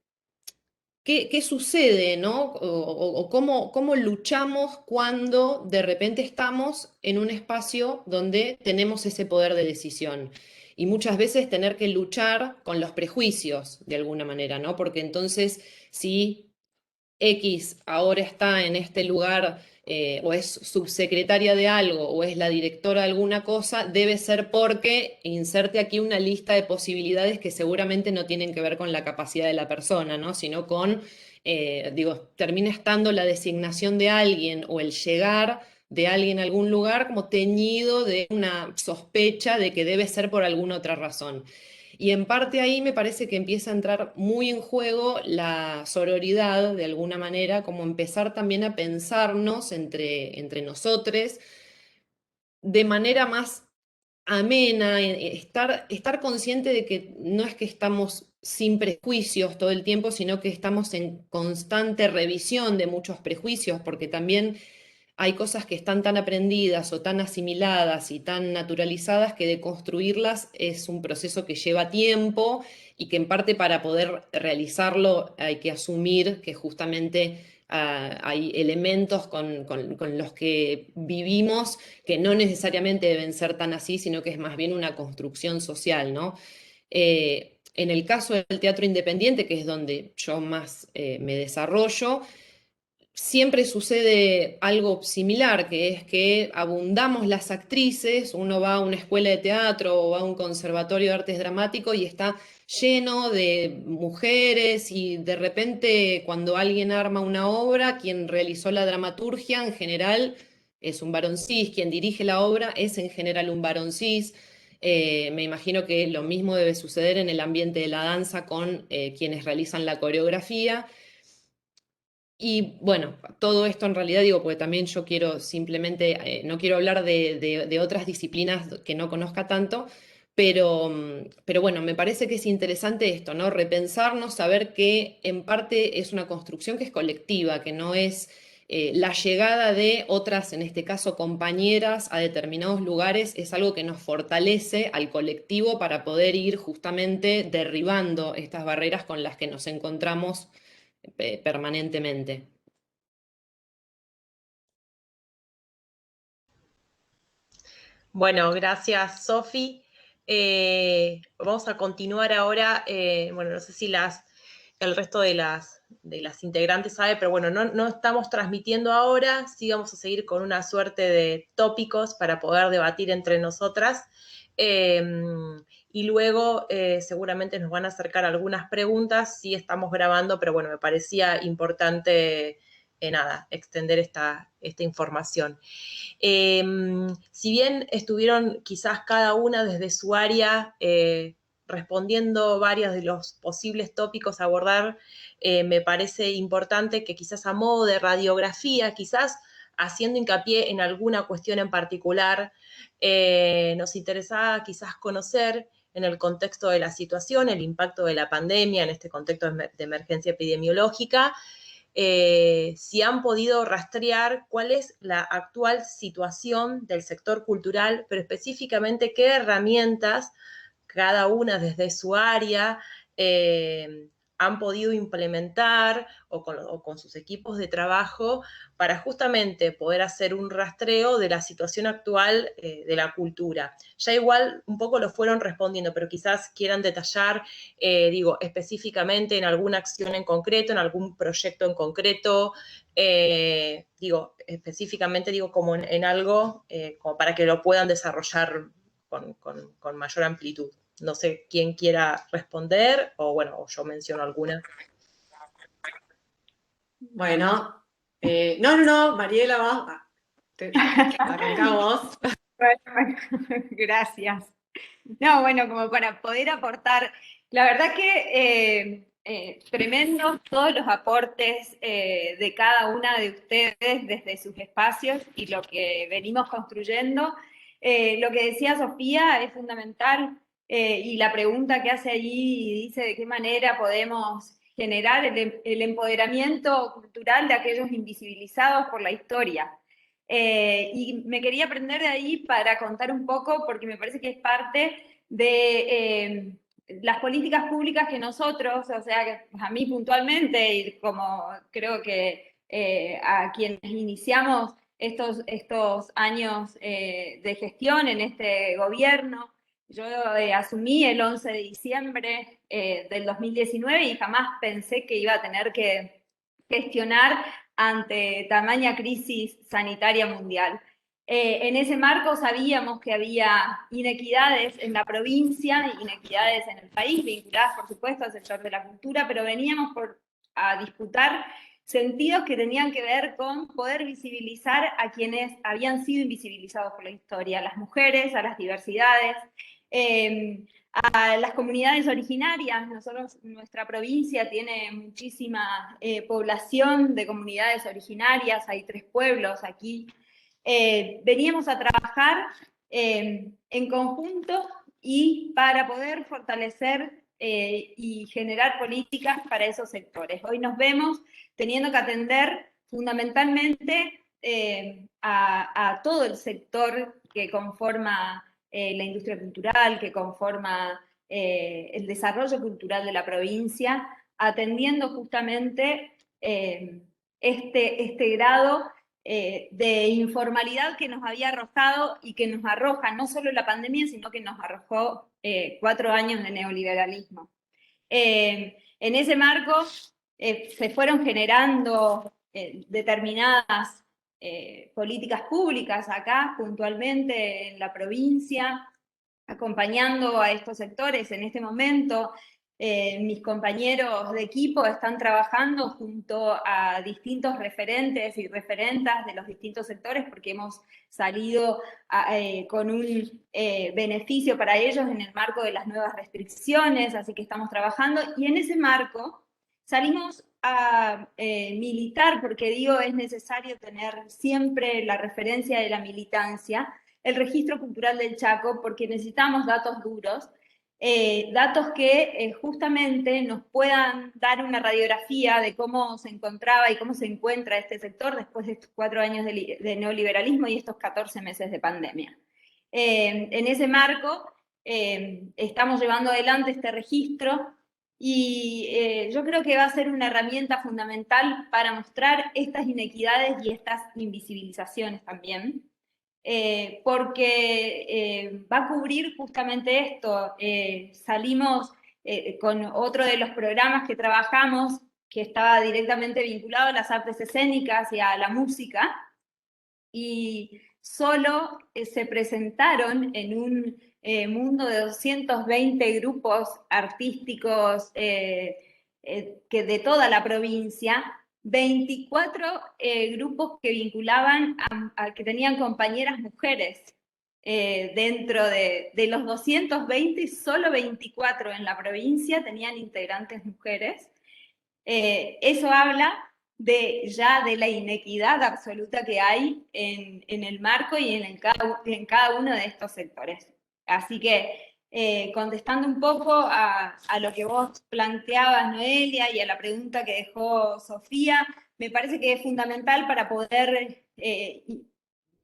Speaker 6: sucede, ¿no? O cómo luchamos cuando de repente estamos en un espacio donde tenemos ese poder de decisión. Y muchas veces tener que luchar con los prejuicios, de alguna manera, ¿no? Porque entonces, si X ahora está en este lugar o es subsecretaria de algo o es la directora de alguna cosa, debe ser porque inserte aquí una lista de posibilidades que seguramente no tienen que ver con la capacidad de la persona, ¿no? Sino con, digo, termina estando la designación de alguien o el llegar de alguien a algún lugar como teñido de una sospecha de que debe ser por alguna otra razón. Y en parte ahí me parece que empieza a entrar muy en juego la sororidad, de alguna manera, como empezar también a pensarnos entre nosotros de manera más amena, estar consciente de que no es que estamos sin prejuicios todo el tiempo, sino que estamos en constante revisión de muchos prejuicios, porque también hay cosas que están tan aprendidas o tan asimiladas y tan naturalizadas que deconstruirlas es un proceso que lleva tiempo y que en parte para poder realizarlo hay que asumir que justamente hay elementos con los que vivimos que no necesariamente deben ser tan así, sino que es más bien una construcción social, ¿no? En el caso del teatro independiente, que es donde yo más me desarrollo, siempre sucede algo similar, que es que abundamos las actrices, uno va a una escuela de teatro o va a un conservatorio de artes dramáticos y está lleno de mujeres y de repente cuando alguien arma una obra, quien realizó la dramaturgia en general es un varón cis, quien dirige la obra es en general un varón cis. Me imagino que lo mismo debe suceder en el ambiente de la danza con quienes realizan la coreografía. Y bueno, todo esto en realidad digo, porque también yo quiero simplemente, no quiero hablar de otras disciplinas que no conozca tanto, pero bueno, me parece que es interesante esto, ¿no? Repensarnos, saber que en parte es una construcción que es colectiva, que no es la llegada de otras, en este caso compañeras, a determinados lugares, es algo que nos fortalece al colectivo para poder ir justamente derribando estas barreras con las que nos encontramos permanentemente.
Speaker 1: Bueno, gracias, Sofi. Vamos a continuar ahora. Bueno, no sé si el resto de las integrantes sabe, pero bueno, no estamos transmitiendo ahora. Sí vamos a seguir con una suerte de tópicos para poder debatir entre nosotras. Y luego seguramente nos van a acercar algunas preguntas. Sí estamos grabando, pero bueno, me parecía importante, nada, extender esta información. Si bien estuvieron quizás cada una desde su área respondiendo varios de los posibles tópicos a abordar, me parece importante que quizás a modo de radiografía, quizás haciendo hincapié en alguna cuestión en particular, nos interesaba quizás conocer en el contexto de la situación, el impacto de la pandemia, en este contexto de emergencia epidemiológica, si han podido rastrear cuál es la actual situación del sector cultural, pero específicamente qué herramientas cada una desde su área han podido implementar o con sus equipos de trabajo para justamente poder hacer un rastreo de la situación actual de la cultura. Ya igual un poco lo fueron respondiendo, pero quizás quieran detallar, digo, específicamente en alguna acción en concreto, en algún proyecto en concreto, digo, específicamente digo como en algo como para que lo puedan desarrollar con mayor amplitud. No sé quién quiera responder o bueno, o yo menciono alguna.
Speaker 3: Bueno, no, Mariela, va, arranca vos.
Speaker 2: Bueno, gracias. No, bueno, como para poder aportar, la verdad que tremendos todos los aportes de cada una de ustedes desde sus espacios y lo que venimos construyendo. Lo que decía Sofía es fundamental y la pregunta que hace allí dice de qué manera podemos generar el empoderamiento cultural de aquellos invisibilizados por la historia. Y me quería aprender de ahí para contar un poco, porque me parece que es parte de las políticas públicas que nosotros, o sea, que a mí puntualmente, y como creo que a quienes iniciamos estos años de gestión en este gobierno, yo asumí el 11 de diciembre del 2019 y jamás pensé que iba a tener que gestionar ante tamaña crisis sanitaria mundial. En ese marco sabíamos que había inequidades en la provincia, inequidades en el país, vinculadas por supuesto al sector de la cultura, pero veníamos a disputar sentidos que tenían que ver con poder visibilizar a quienes habían sido invisibilizados por la historia, a las mujeres, a las diversidades, a las comunidades originarias. Nosotros, nuestra provincia tiene muchísima población de comunidades originarias, hay 3 pueblos aquí. Veníamos a trabajar en conjunto y para poder fortalecer y generar políticas para esos sectores. Hoy nos vemos teniendo que atender fundamentalmente a todo el sector que conforma la industria cultural, que conforma el desarrollo cultural de la provincia, atendiendo justamente este grado de informalidad que nos había arrojado y que nos arroja no solo la pandemia, sino que nos arrojó 4 años de neoliberalismo. En ese marco se fueron generando determinadas políticas públicas acá, puntualmente en la provincia, acompañando a estos sectores en este momento. Mis compañeros de equipo están trabajando junto a distintos referentes y referentas de los distintos sectores porque hemos salido con un beneficio para ellos en el marco de las nuevas restricciones, así que estamos trabajando y en ese marco salimos a militar, porque digo, es necesario tener siempre la referencia de la militancia, el Registro Cultural del Chaco, porque necesitamos datos duros, datos que justamente nos puedan dar una radiografía de cómo se encontraba y cómo se encuentra este sector después de estos 4 años de neoliberalismo y estos 14 meses de pandemia. En ese marco estamos llevando adelante este registro y yo creo que va a ser una herramienta fundamental para mostrar estas inequidades y estas invisibilizaciones también. Porque va a cubrir justamente esto. Salimos con otro de los programas que trabajamos, que estaba directamente vinculado a las artes escénicas y a la música, y solo se presentaron en un mundo de 220 grupos artísticos que de toda la provincia, 24 grupos que vinculaban que tenían compañeras mujeres. Dentro de los 220, solo 24 en la provincia tenían integrantes mujeres. Eso habla ya de la inequidad absoluta que hay en el marco y en cada uno de estos sectores. Así que contestando un poco a lo que vos planteabas, Noelia, y a la pregunta que dejó Sofía, me parece que es fundamental para poder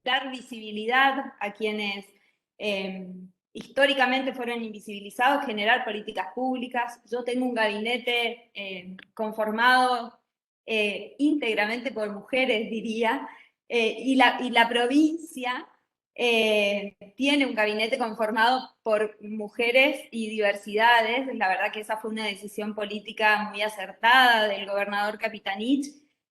Speaker 2: dar visibilidad a quienes históricamente fueron invisibilizados, generar políticas públicas. Yo tengo un gabinete conformado íntegramente por mujeres, diría, y la provincia tiene un gabinete conformado por mujeres y diversidades. La verdad que esa fue una decisión política muy acertada del gobernador Capitanich.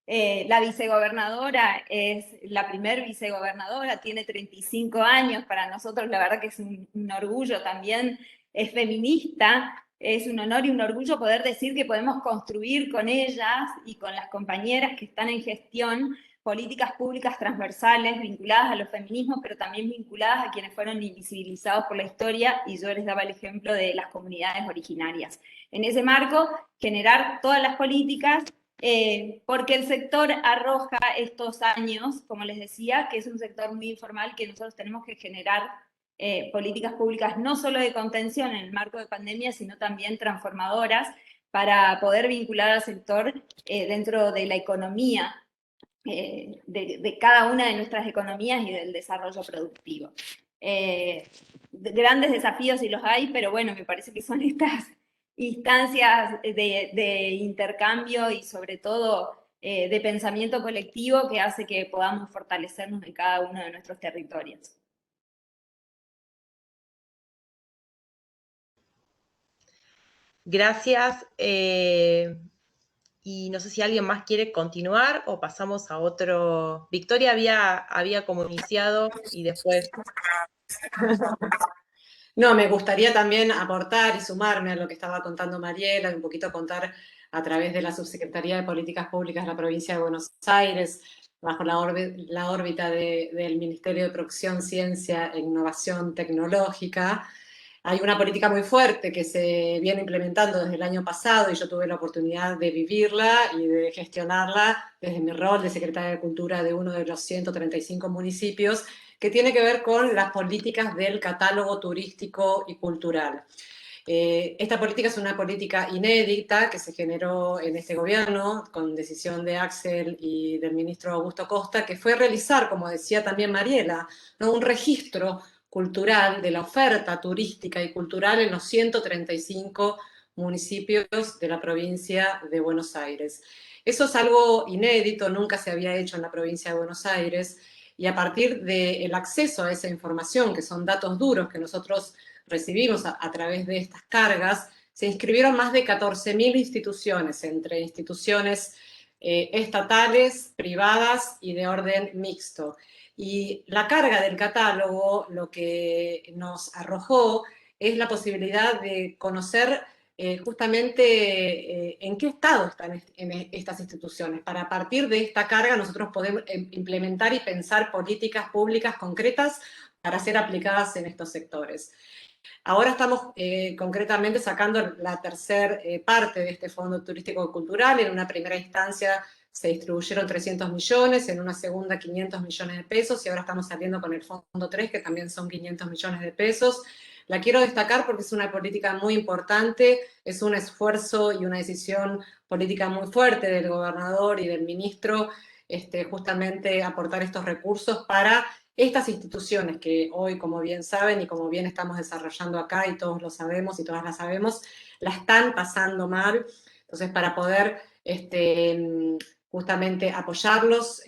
Speaker 2: La vicegobernadora es la primer vicegobernadora, tiene 35 años, para nosotros la verdad que es un orgullo también, es feminista, es un honor y un orgullo poder decir que podemos construir con ellas y con las compañeras que están en gestión políticas públicas transversales vinculadas a los feminismos, pero también vinculadas a quienes fueron invisibilizados por la historia, y yo les daba el ejemplo de las comunidades originarias. En ese marco, generar todas las políticas, porque el sector arroja estos años, como les decía, que es un sector muy informal, que nosotros tenemos que generar políticas públicas no solo de contención en el marco de pandemia, sino también transformadoras para poder vincular al sector dentro de la economía, de cada una de nuestras economías y del desarrollo productivo. Grandes desafíos sí los hay, pero bueno, me parece que son estas instancias de intercambio y sobre todo de pensamiento colectivo que hace que podamos fortalecernos en cada uno de nuestros territorios.
Speaker 1: Gracias. Y no sé si alguien más quiere continuar o pasamos a otro. Victoria había como iniciado y después.
Speaker 3: No, me gustaría también aportar y sumarme a lo que estaba contando Mariela, un poquito contar a través de la Subsecretaría de Políticas Públicas de la provincia de Buenos Aires, bajo la órbita del Ministerio de Producción, Ciencia e Innovación Tecnológica. Hay una política muy fuerte que se viene implementando desde el año pasado y yo tuve la oportunidad de vivirla y de gestionarla desde mi rol de secretaria de Cultura de uno de los 135 municipios, que tiene que ver con las políticas del catálogo turístico y cultural. Esta política es una política inédita que se generó en este gobierno con decisión de Axel y del ministro Augusto Costa, que fue realizar, como decía también Mariela, ¿no?, un registro cultural de la oferta turística y cultural en los 135 municipios de la provincia de Buenos Aires. Eso es algo inédito, nunca se había hecho en la provincia de Buenos Aires, y a partir del acceso a esa información, que son datos duros que nosotros recibimos a través de estas cargas, se inscribieron más de 14.000 instituciones, entre instituciones estatales, privadas y de orden mixto. Y la carga del catálogo lo que nos arrojó es la posibilidad de conocer justamente en qué estado están estas instituciones. Para a partir de esta carga nosotros podemos implementar y pensar políticas públicas concretas para ser aplicadas en estos sectores. Ahora estamos concretamente sacando la tercera parte de este Fondo Turístico Cultural. En una primera instancia se distribuyeron 300 millones, en una segunda 500 millones de pesos, y ahora estamos saliendo con el Fondo 3, que también son 500 millones de pesos. La quiero destacar porque es una política muy importante, es un esfuerzo y una decisión política muy fuerte del gobernador y del ministro, justamente aportar estos recursos para estas instituciones que hoy, como bien saben y como bien estamos desarrollando acá, y todos lo sabemos y todas la sabemos, la están pasando mal. Entonces, para poder justamente apoyarlos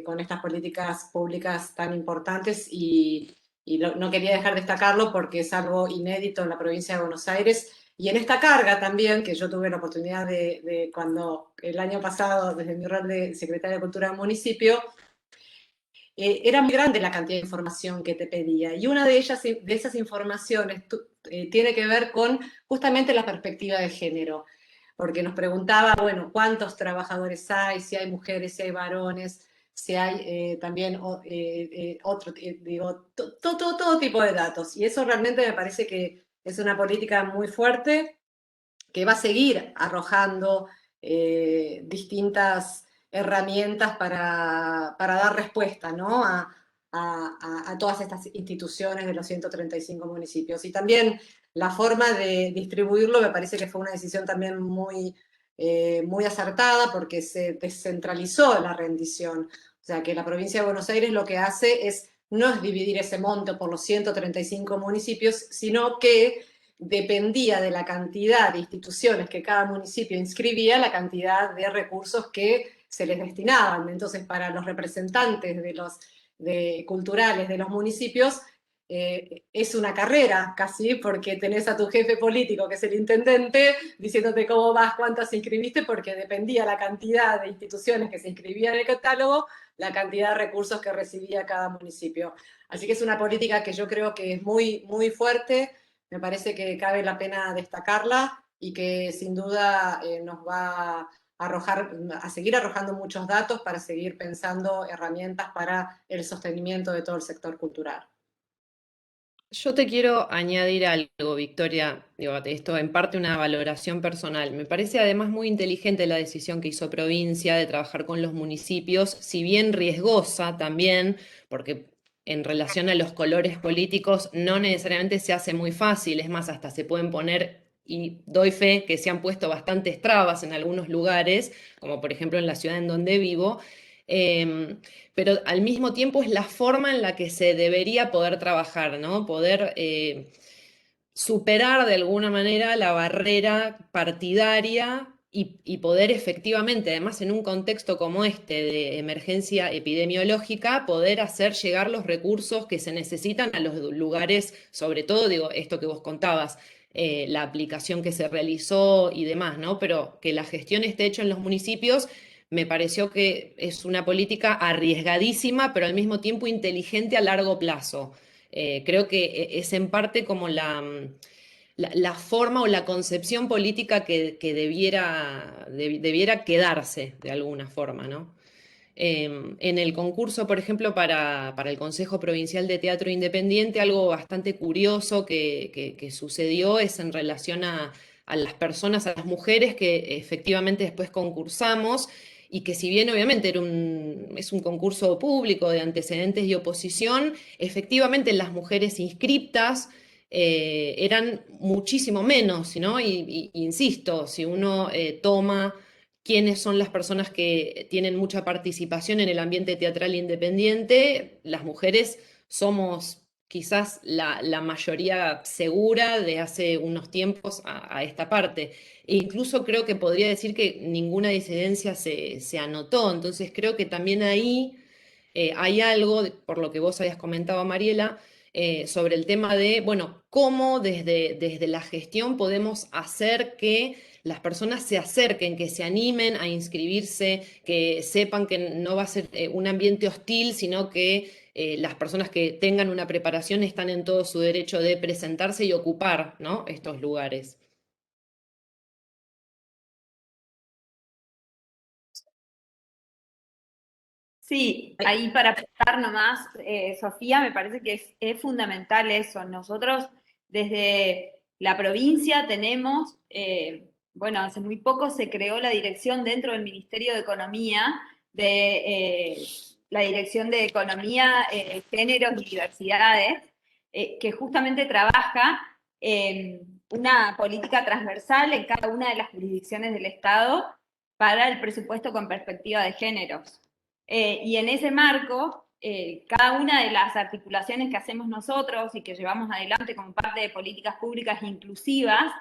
Speaker 3: con estas políticas públicas tan importantes, y no quería dejar de destacarlo porque es algo inédito en la provincia de Buenos Aires. Y en esta carga también, que yo tuve la oportunidad de cuando el año pasado, desde mi rol de secretaria de Cultura del municipio, era muy grande la cantidad de información que te pedía, y una de esas informaciones tiene que ver con justamente la perspectiva de género, porque nos preguntaba, bueno, cuántos trabajadores hay, si hay mujeres, si hay varones, si hay también todo tipo de datos, y eso realmente me parece que es una política muy fuerte que va a seguir arrojando distintas herramientas para dar respuesta, ¿no? a todas estas instituciones de los 135 municipios. Y también la forma de distribuirlo me parece que fue una decisión también muy acertada, porque se descentralizó la rendición. O sea, que la provincia de Buenos Aires lo que hace no es dividir ese monto por los 135 municipios, sino que dependía de la cantidad de instituciones que cada municipio inscribía, la cantidad de recursos que se les destinaban. Entonces, para los representantes culturales de los municipios, es una carrera casi, porque tenés a tu jefe político, que es el intendente, diciéndote cómo vas, cuántas se inscribiste, porque dependía la cantidad de instituciones que se inscribían en el catálogo, la cantidad de recursos que recibía cada municipio. Así que es una política que yo creo que es muy, muy fuerte. Me parece que cabe la pena destacarla, y que sin duda nos va a seguir arrojando muchos datos para seguir pensando herramientas para el sostenimiento de todo el sector cultural.
Speaker 6: Yo te quiero añadir algo, Victoria. Digo, esto en parte una valoración personal. Me parece además muy inteligente la decisión que hizo Provincia de trabajar con los municipios, si bien riesgosa también, porque en relación a los colores políticos no necesariamente se hace muy fácil. Es más, hasta se pueden poner, y doy fe que se han puesto bastantes trabas en algunos lugares, como por ejemplo en la ciudad en donde vivo. Pero al mismo tiempo es la forma en la que se debería poder trabajar, ¿no? Poder superar de alguna manera la barrera partidaria y poder efectivamente, además en un contexto como este de emergencia epidemiológica, poder hacer llegar los recursos que se necesitan a los lugares, sobre todo, digo, esto que vos contabas, la aplicación que se realizó y demás, ¿no? Pero que la gestión esté hecha en los municipios. Me pareció que es una política arriesgadísima, pero al mismo tiempo inteligente a largo plazo. Creo que es en parte como la forma o la concepción política que debiera quedarse de alguna forma, ¿no? En el concurso, por ejemplo, para el Consejo Provincial de Teatro Independiente, algo bastante curioso que sucedió es en relación a las personas, a las mujeres que efectivamente después concursamos, y que si bien obviamente es un concurso público de antecedentes y oposición, efectivamente las mujeres inscriptas eran muchísimo menos, ¿no? Y insisto, si uno toma quiénes son las personas que tienen mucha participación en el ambiente teatral independiente, las mujeres somos quizás la mayoría segura de hace unos tiempos a esta parte. E incluso creo que podría decir que ninguna disidencia se anotó. Entonces creo que también ahí hay algo, por lo que vos habías comentado, Mariela, sobre el tema de, bueno, cómo desde la gestión podemos hacer que las personas se acerquen, que se animen a inscribirse, que sepan que no va a ser un ambiente hostil, sino que las personas que tengan una preparación están en todo su derecho de presentarse y ocupar, ¿no?, estos lugares.
Speaker 2: Sí, ahí para aportar nomás, Sofía, me parece que es fundamental eso. Nosotros desde la provincia tenemos, bueno, hace muy poco se creó la dirección dentro del Ministerio de Economía, la Dirección de Economía, Géneros y Diversidades, que justamente trabaja en una política transversal en cada una de las jurisdicciones del Estado para el presupuesto con perspectiva de géneros. Y en ese marco, cada una de las articulaciones que hacemos nosotros y que llevamos adelante como parte de políticas públicas inclusivas,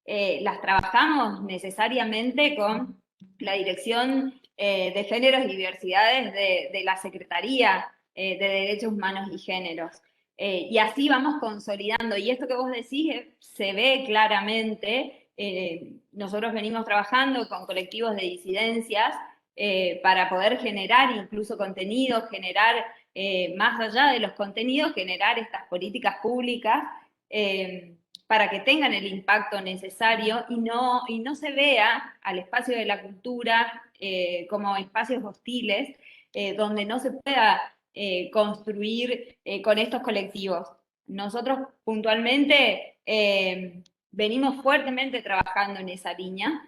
Speaker 2: las trabajamos necesariamente con la Dirección de Géneros y Diversidades de la Secretaría de Derechos Humanos y Géneros. Y así vamos consolidando. Y esto que vos decís se ve claramente. Nosotros venimos trabajando con colectivos de disidencias para poder generar incluso contenido, generar más allá de los contenidos, generar estas políticas públicas para que tengan el impacto necesario y no se vea al espacio de la cultura como espacios hostiles donde no se pueda construir con estos colectivos. Nosotros puntualmente venimos fuertemente trabajando en esa línea,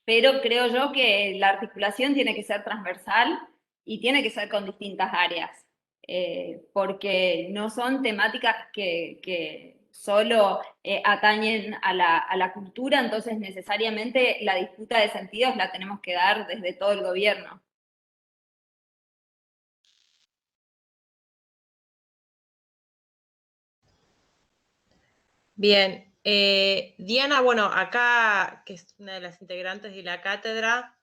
Speaker 2: pero creo yo que la articulación tiene que ser transversal y tiene que ser con distintas áreas, porque no son temáticas que solo atañen a la cultura, entonces necesariamente la disputa de sentidos la tenemos que dar desde todo el gobierno.
Speaker 1: Bien, Diana, bueno, acá, que es una de las integrantes de la cátedra,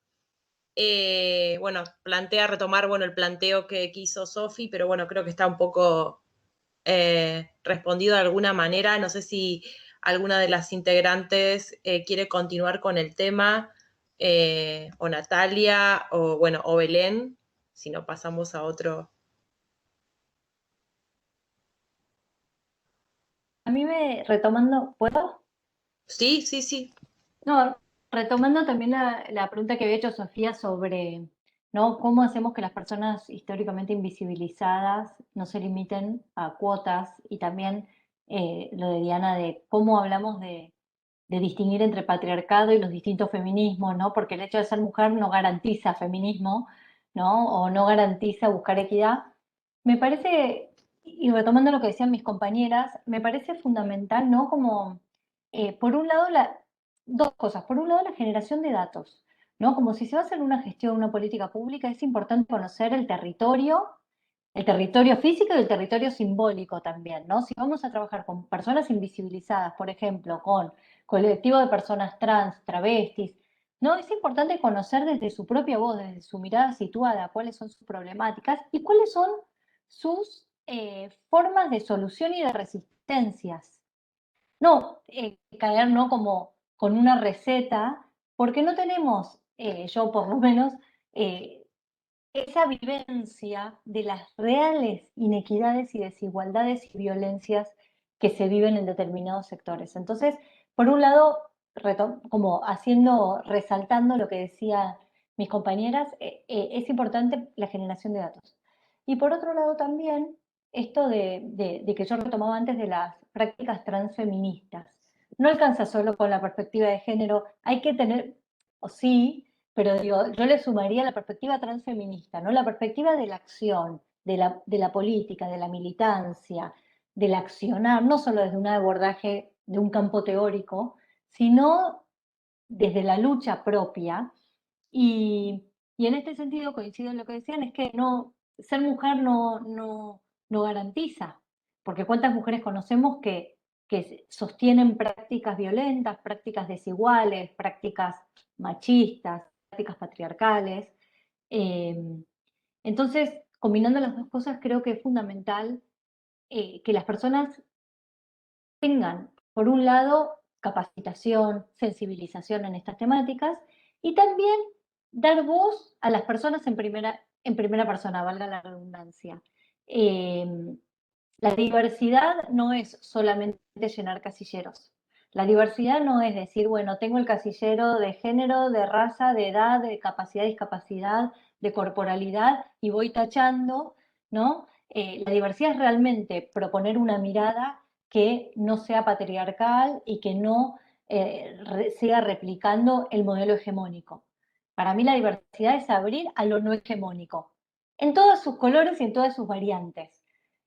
Speaker 1: bueno, plantea retomar, bueno, el planteo que hizo Sofi, pero bueno, creo que está un poco respondido de alguna manera. No sé si alguna de las integrantes quiere continuar con el tema, o Natalia, o bueno, o Belén, si no pasamos a otro.
Speaker 4: A mí retomando, ¿puedo?
Speaker 1: Sí, sí, sí.
Speaker 4: No, retomando también la pregunta que había hecho Sofía sobre, ¿no?, cómo hacemos que las personas históricamente invisibilizadas no se limiten a cuotas, y también lo de Diana de cómo hablamos de distinguir entre patriarcado y los distintos feminismos, ¿no? Porque el hecho de ser mujer no garantiza feminismo, ¿no? O no garantiza buscar equidad. Me parece, y retomando lo que decían mis compañeras, me parece fundamental, ¿no? Como, por un lado, dos cosas. Por un lado, la generación de datos, ¿no? Como si se va a hacer una gestión, una política pública, es importante conocer el territorio físico y el territorio simbólico también, ¿no? Si vamos a trabajar con personas invisibilizadas, por ejemplo, con colectivos de personas trans, travestis, ¿no? Es importante conocer desde su propia voz, desde su mirada situada, cuáles son sus problemáticas y cuáles son sus formas de solución y de resistencias. No caer, ¿no?, como con una receta, porque no tenemos, yo por lo menos, esa vivencia de las reales inequidades y desigualdades y violencias que se viven en determinados sectores. Entonces, por un lado, como resaltando lo que decían mis compañeras, es importante la generación de datos. Y por otro lado también, esto de que yo retomaba antes de las prácticas transfeministas. No alcanza solo con la perspectiva de género, hay que tener, o sí, pero digo, yo le sumaría la perspectiva transfeminista, ¿no? La perspectiva de la acción, de la política, de la militancia, del accionar, no solo desde un abordaje de un campo teórico, sino desde la lucha propia. Y en este sentido coincido en lo que decían, es que ser mujer no garantiza, porque cuántas mujeres conocemos que sostienen prácticas violentas, prácticas desiguales, prácticas machistas, prácticas patriarcales. Entonces, combinando las dos cosas, creo que es fundamental que las personas tengan, por un lado, capacitación, sensibilización en estas temáticas y también dar voz a las personas en primera persona, valga la redundancia. La diversidad no es solamente llenar casilleros. La diversidad no es decir, bueno, tengo el casillero de género, de raza, de edad, de capacidad, discapacidad, de corporalidad y voy tachando, ¿no? La diversidad es realmente proponer una mirada que no sea patriarcal y que no siga replicando el modelo hegemónico. Para mí la diversidad es abrir a lo no hegemónico, en todos sus colores y en todas sus variantes,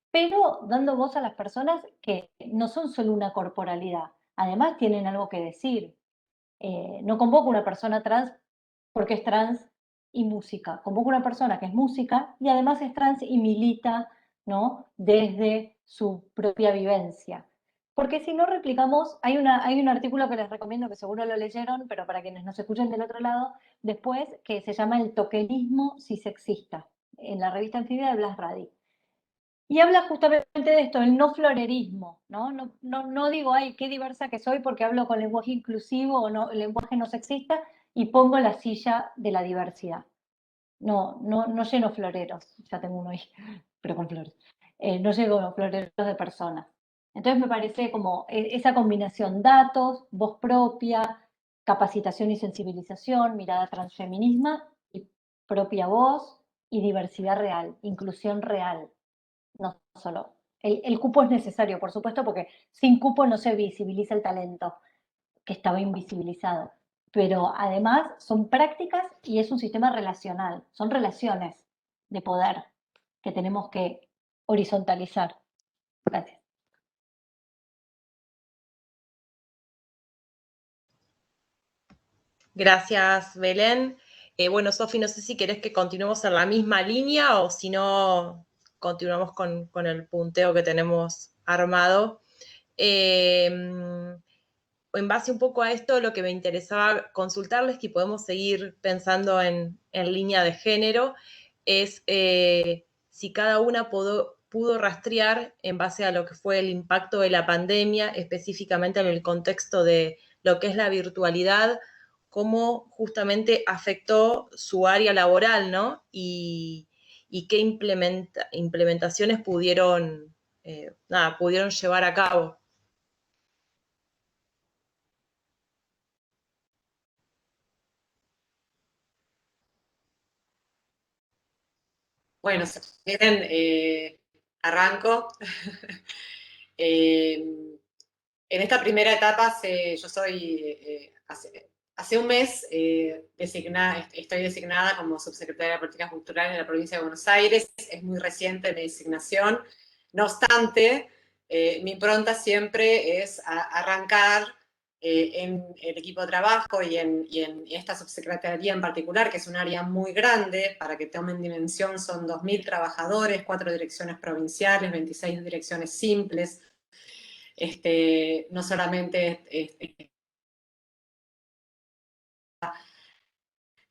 Speaker 4: pero dando voz a las personas que no son solo una corporalidad, además tienen algo que decir. No convoco una persona trans porque es trans y música, convoco una persona que es música y además es trans y milita, ¿no?, desde su propia vivencia. Porque si no replicamos, hay un artículo que les recomiendo, que seguro lo leyeron, pero para quienes nos escuchen del otro lado, después, que se llama El tokenismo cisexista, en la revista Anfibia de Blas Radi. Y habla justamente de esto, el no florerismo, ¿no? No digo, ay, qué diversa que soy porque hablo con lenguaje inclusivo o no, lenguaje no sexista y pongo la silla de la diversidad. No lleno floreros, ya tengo uno ahí, pero con flores. No lleno floreros de personas. Entonces me parece como esa combinación, datos, voz propia, capacitación y sensibilización, mirada transfeminismo y propia voz y diversidad real, inclusión real. No solo. El cupo es necesario, por supuesto, porque sin cupo no se visibiliza el talento que estaba invisibilizado. Pero además son prácticas y es un sistema relacional, son relaciones de poder que tenemos que horizontalizar. Gracias.
Speaker 1: Gracias, Belén. Bueno, Sofi, no sé si querés que continuemos en la misma línea o si no, continuamos con el punteo que tenemos armado. En base un poco a esto, lo que me interesaba consultarles, que podemos seguir pensando en línea de género, es si cada una pudo rastrear, en base a lo que fue el impacto de la pandemia, específicamente en el contexto de lo que es la virtualidad, cómo justamente afectó su área laboral, ¿no? Y qué implementaciones pudieron llevar a cabo.
Speaker 3: Bueno, si quieren, arranco. En esta primera etapa, yo soy, hace un mes estoy designada como subsecretaria de Políticas Culturales en la provincia de Buenos Aires. Es muy reciente mi designación. No obstante, mi impronta siempre es arrancar en el equipo de trabajo y en esta subsecretaría en particular, que es un área muy grande. Para que tomen dimensión, son 2.000 trabajadores, 4 direcciones provinciales, 26 direcciones simples. No solamente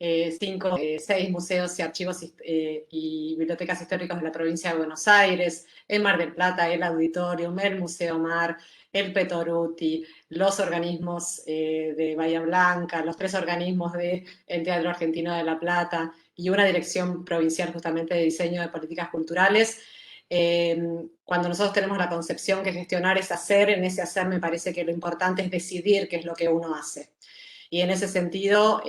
Speaker 3: 6 museos y archivos y bibliotecas históricas de la provincia de Buenos Aires, el Mar del Plata, el Auditorium, el Museo Mar, el Petoruti, los organismos de Bahía Blanca, los 3 organismos del Teatro Argentino de La Plata y una dirección provincial justamente de diseño de políticas culturales. Cuando nosotros tenemos la concepción que gestionar es hacer, en ese hacer me parece que lo importante es decidir qué es lo que uno hace. Y en ese sentido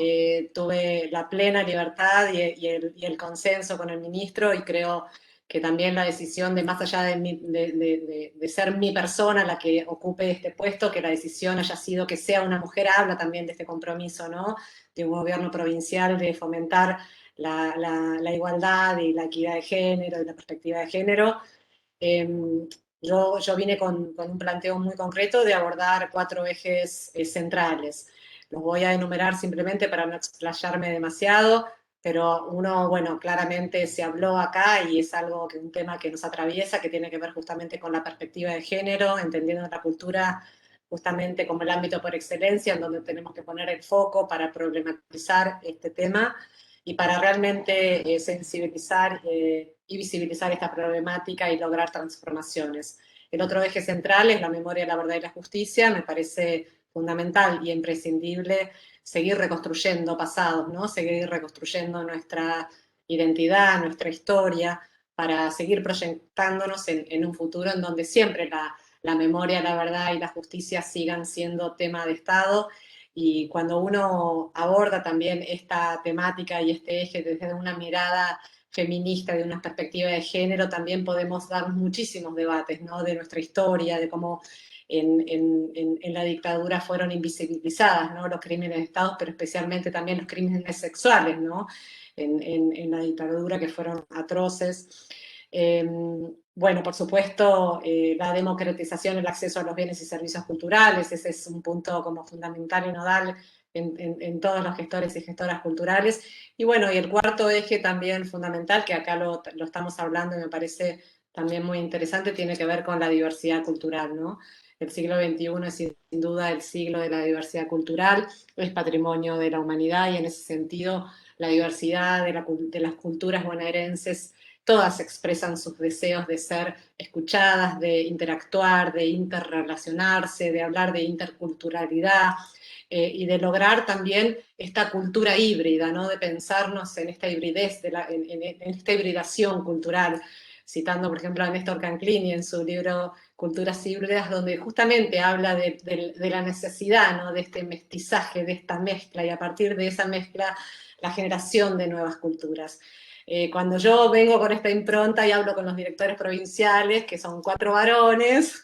Speaker 3: tuve la plena libertad y el consenso con el ministro, y creo que también la decisión de, más allá de ser mi persona la que ocupe este puesto, que la decisión haya sido que sea una mujer, habla también de este compromiso, ¿no?, de un gobierno provincial de fomentar la igualdad y la equidad de género y la perspectiva de género. Yo vine con un planteo muy concreto de abordar 4 ejes centrales. Los voy a enumerar simplemente para no explayarme demasiado, pero uno, bueno, claramente se habló acá y es un tema que nos atraviesa, que tiene que ver justamente con la perspectiva de género, entendiendo la cultura justamente como el ámbito por excelencia en donde tenemos que poner el foco para problematizar este tema. y para realmente sensibilizar y visibilizar esta problemática y lograr transformaciones. El otro eje central es la memoria, la verdad y la justicia. Me parece fundamental y imprescindible seguir reconstruyendo pasados, ¿no? Seguir reconstruyendo nuestra identidad, nuestra historia, para seguir proyectándonos en un futuro en donde siempre la memoria, la verdad y la justicia sigan siendo tema de Estado. Y cuando uno aborda también esta temática y este eje desde una mirada feminista, de una perspectiva de género, también podemos dar muchísimos debates, ¿no? De nuestra historia, de cómo en la dictadura fueron invisibilizadas, ¿no? Los crímenes de Estado, pero especialmente también los crímenes sexuales, ¿no? En la dictadura, que fueron atroces. Bueno, por supuesto, la democratización, el acceso a los bienes y servicios culturales, ese es un punto como fundamental y nodal en todos los gestores y gestoras culturales. Y bueno, y el cuarto eje también fundamental, que acá lo estamos hablando y me parece también muy interesante, tiene que ver con la diversidad cultural, ¿no? El siglo XXI es sin duda el siglo de la diversidad cultural, es patrimonio de la humanidad, y en ese sentido la diversidad de las culturas bonaerenses, todas expresan sus deseos de ser escuchadas, de interactuar, de interrelacionarse, de hablar de interculturalidad, y de lograr también esta cultura híbrida, ¿no? De pensarnos en esta hibridez, en esta hibridación cultural, citando por ejemplo a Néstor Canclini en su libro Culturas híbridas, donde justamente habla de la necesidad, ¿no? De este mestizaje, de esta mezcla, y a partir de esa mezcla la generación de nuevas culturas. Cuando yo vengo con esta impronta y hablo con los directores provinciales, que son 4 varones,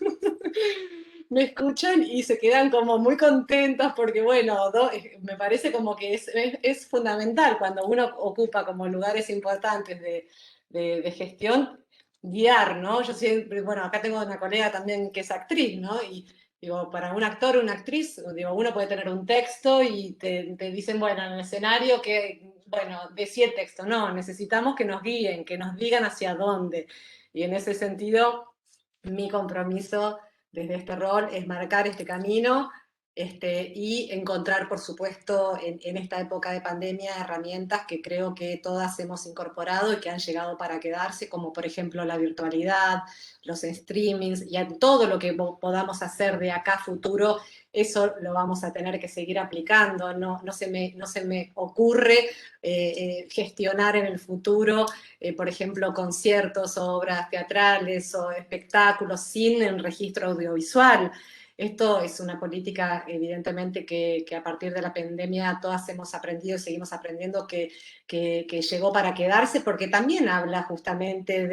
Speaker 3: me escuchan y se quedan como muy contentos porque, bueno, me parece como que es fundamental cuando uno ocupa como lugares importantes de gestión, guiar, ¿no? Yo siempre, bueno, acá tengo una colega también que es actriz, ¿no? Y digo, para un actor o una actriz, digo, uno puede tener un texto y te dicen, bueno, en el escenario que, bueno, decía el texto, no, necesitamos que nos guíen, que nos digan hacia dónde. Y en ese sentido, mi compromiso desde este rol es marcar este camino, y encontrar, por supuesto, en esta época de pandemia, herramientas que creo que todas hemos incorporado y que han llegado para quedarse, como por ejemplo la virtualidad, los streamings, y todo lo que podamos hacer de acá a futuro, eso lo vamos a tener que seguir aplicando. No se me ocurre gestionar en el futuro, por ejemplo, conciertos, obras teatrales o espectáculos sin el registro audiovisual. Esto es una política, evidentemente, que a partir de la pandemia todas hemos aprendido y seguimos aprendiendo que llegó para quedarse, porque también habla justamente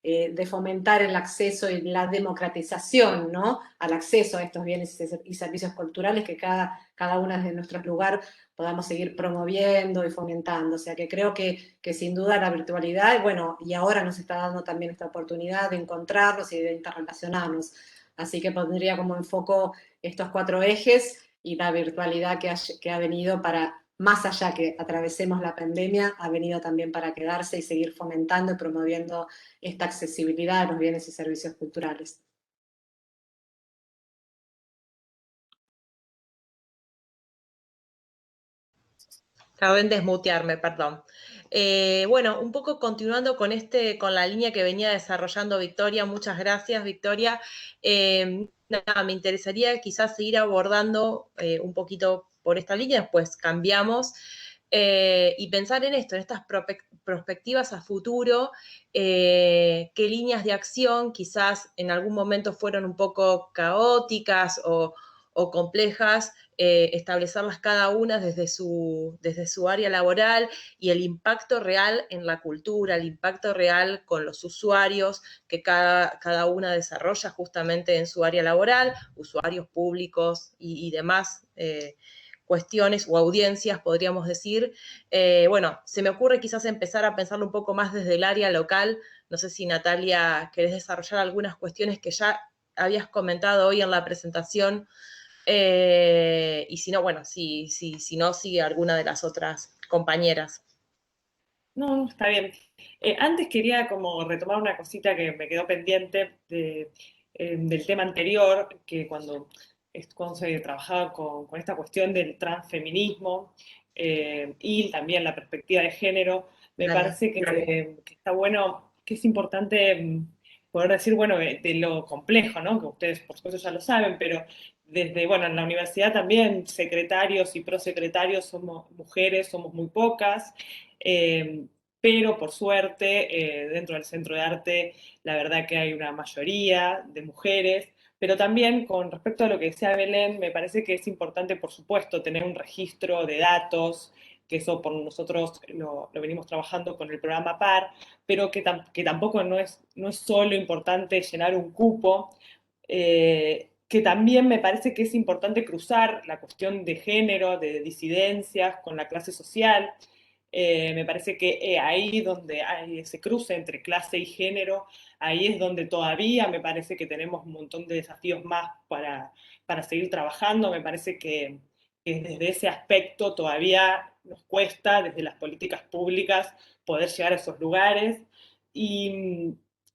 Speaker 3: de fomentar el acceso y la democratización, ¿no? Al acceso a estos bienes y servicios culturales que cada uno de nuestros lugares podamos seguir promoviendo y fomentando. O sea que creo que sin duda la virtualidad, bueno, y ahora nos está dando también esta oportunidad de encontrarnos y de interrelacionarnos. Así que pondría como enfoco estos 4 ejes y la virtualidad que ha venido para, más allá que atravesemos la pandemia, ha venido también para quedarse y seguir fomentando y promoviendo esta accesibilidad a los bienes y servicios culturales.
Speaker 1: Acabo de desmutearme, perdón. Bueno, un poco continuando con la línea que venía desarrollando Victoria. Muchas gracias, Victoria. Nada, me interesaría quizás seguir abordando un poquito por esta línea, después cambiamos, y pensar en esto, en estas perspectivas a futuro, qué líneas de acción quizás en algún momento fueron un poco caóticas o complejas, establecerlas cada una desde su área laboral, y el impacto real en la cultura, el impacto real con los usuarios que cada una desarrolla justamente en su área laboral, usuarios públicos y demás cuestiones o audiencias, podríamos decir. Bueno, se me ocurre quizás empezar a pensarlo un poco más desde el área local. No sé si, Natalia, querés desarrollar algunas cuestiones que ya habías comentado hoy en la presentación, y si no, bueno, si no, sigue alguna de las otras compañeras.
Speaker 5: No, está bien. Antes quería como retomar una cosita que me quedó pendiente del tema anterior, que cuando se trabajaba con esta cuestión del transfeminismo, y también la perspectiva de género, me
Speaker 1: Dale.
Speaker 5: parece que está bueno, que es importante poder decir, bueno, de lo complejo, ¿no? Que ustedes por supuesto ya lo saben, pero desde, bueno, en la universidad también secretarios y prosecretarios somos mujeres, somos muy pocas, pero por suerte dentro del Centro de Arte la verdad que hay una mayoría de mujeres, pero también con respecto a lo que decía Belén, me parece que es importante, por supuesto, tener un registro de datos, que eso por nosotros lo venimos trabajando con el programa PAR, pero que tampoco no es solo importante llenar un cupo, que también me parece que es importante cruzar la cuestión de género, de disidencias con la clase social. Me parece que ahí donde hay ese cruce entre clase y género, ahí es donde todavía me parece que tenemos un montón de desafíos más para seguir trabajando. Me parece que desde ese aspecto todavía nos cuesta, desde las políticas públicas, poder llegar a esos lugares. Y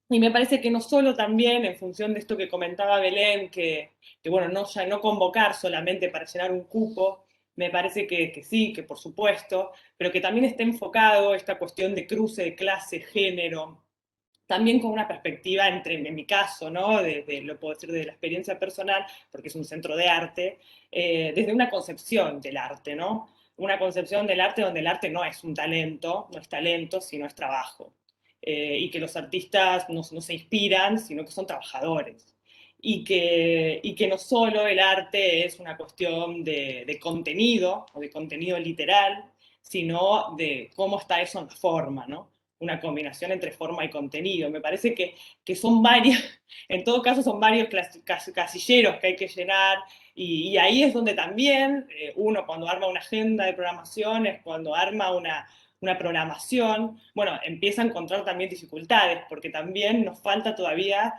Speaker 5: me parece que no solo también en función de esto que comentaba Belén, que bueno, ya no convocar solamente para llenar un cupo, me parece que sí, que por supuesto, pero que también esté enfocado esta cuestión de cruce de clase, género, también con una perspectiva en mi caso, ¿no? Lo puedo decir de la experiencia personal, porque es un centro de arte, desde una concepción del arte, ¿no? Una concepción del arte donde el arte no es un talento, no es talento, sino es trabajo. Y que los artistas no se inspiran, sino que son trabajadores. Y que no solo el arte es una cuestión de contenido, o de contenido literal, sino de cómo está eso en la forma, ¿no? Una combinación entre forma y contenido. Me parece que son varios, en todo caso son varios casilleros que hay que llenar, y ahí es donde también uno cuando arma una agenda de programaciones, cuando arma una programación, bueno, empieza a encontrar también dificultades, porque también nos falta todavía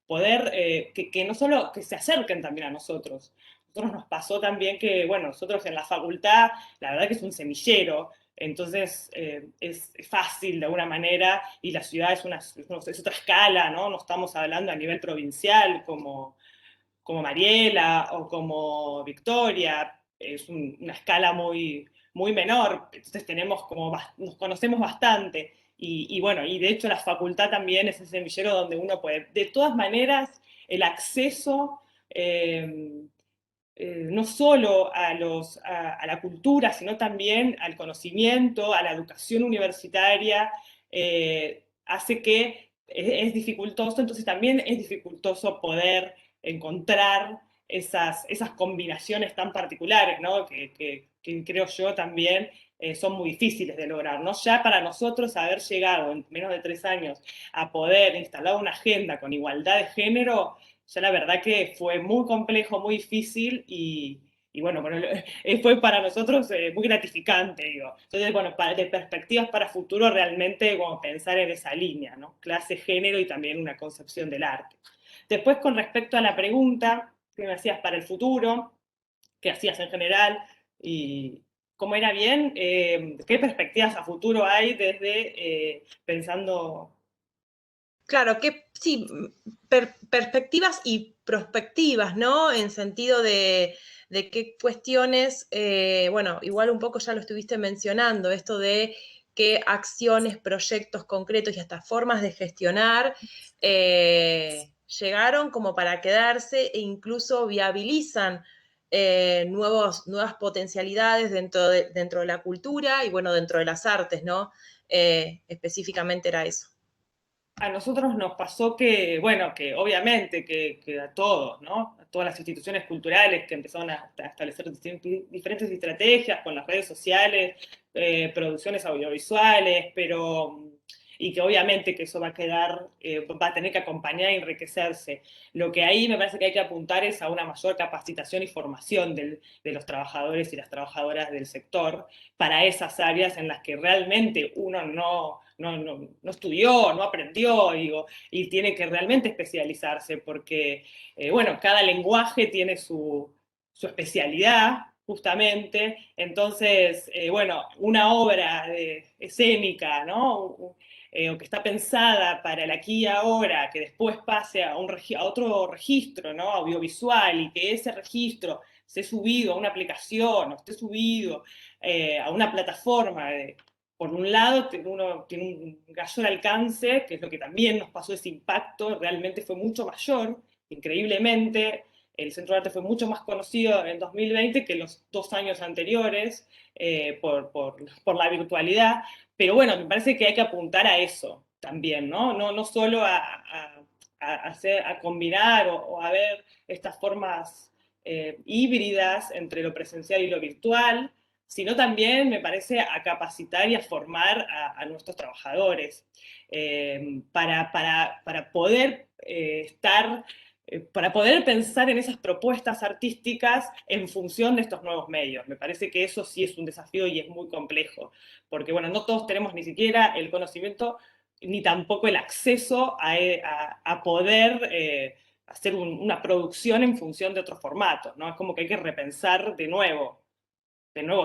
Speaker 5: que no solo que se acerquen también a nosotros. Nosotros nos pasó también que, bueno, nosotros en la facultad, la verdad que es un semillero, entonces es fácil de alguna manera, y la ciudad es otra escala, ¿no? No estamos hablando a nivel provincial como Mariela o como Victoria, es una escala muy menor, entonces nos conocemos bastante. Y bueno, y de hecho la facultad también es ese semillero donde uno puede, de todas maneras, el acceso no solo a la cultura, sino también al conocimiento, a la educación universitaria, hace que es dificultoso, entonces también es dificultoso poder encontrar esas combinaciones tan particulares, ¿no? Que creo yo también son muy difíciles de lograr, ¿no? Ya para nosotros haber llegado en menos de 3 años a poder instalar una agenda con igualdad de género, ya la verdad que fue muy complejo, muy difícil, y bueno, fue para nosotros muy gratificante, digo. Entonces, bueno, de perspectivas para futuro, realmente como pensar en esa línea, ¿no? Clase, género y también una concepción del arte. Después, con respecto a la pregunta que me hacías para el futuro, que hacías en general, y cómo era bien, ¿qué perspectivas a futuro hay desde pensando?
Speaker 1: Claro, que sí, perspectivas y prospectivas, ¿no? En sentido de qué cuestiones, bueno, igual un poco ya lo estuviste mencionando, esto de qué acciones, proyectos concretos y hasta formas de gestionar llegaron como para quedarse e incluso viabilizan nuevas potencialidades dentro de la cultura y, bueno, dentro de las artes, ¿no? Específicamente era eso.
Speaker 5: A nosotros nos pasó que, bueno, que obviamente que a todos, ¿no? A todas las instituciones culturales que empezaron a establecer diferentes estrategias con las redes sociales, producciones audiovisuales, y que obviamente que eso va a quedar, va a tener que acompañar y enriquecerse. Lo que ahí me parece que hay que apuntar es a una mayor capacitación y formación de los trabajadores y las trabajadoras del sector para esas áreas en las que realmente uno no estudió, no aprendió, digo, y tiene que realmente especializarse, porque, bueno, cada lenguaje tiene su especialidad, justamente. Entonces, bueno, una obra escénica, ¿no? O que está pensada para el aquí y ahora, que después pase a otro registro, ¿no? Audiovisual, y que ese registro esté subido a una aplicación o esté subido a una plataforma, por un lado uno tiene un mayor alcance, que es lo que también nos pasó, ese impacto realmente fue mucho mayor, increíblemente. El Centro de Arte fue mucho más conocido en 2020 que los 2 años anteriores por la virtualidad, pero bueno, me parece que hay que apuntar a eso también, ¿no? No solo a combinar o a ver estas formas híbridas entre lo presencial y lo virtual, sino también, me parece, a capacitar y a formar a nuestros trabajadores para poder para poder pensar en esas propuestas artísticas en función de estos nuevos medios. Me parece que eso sí es un desafío y es muy complejo, porque bueno, no todos tenemos ni siquiera el conocimiento ni tampoco el acceso a poder hacer una producción en función de otros formatos, ¿no? Es como que hay que repensar de nuevo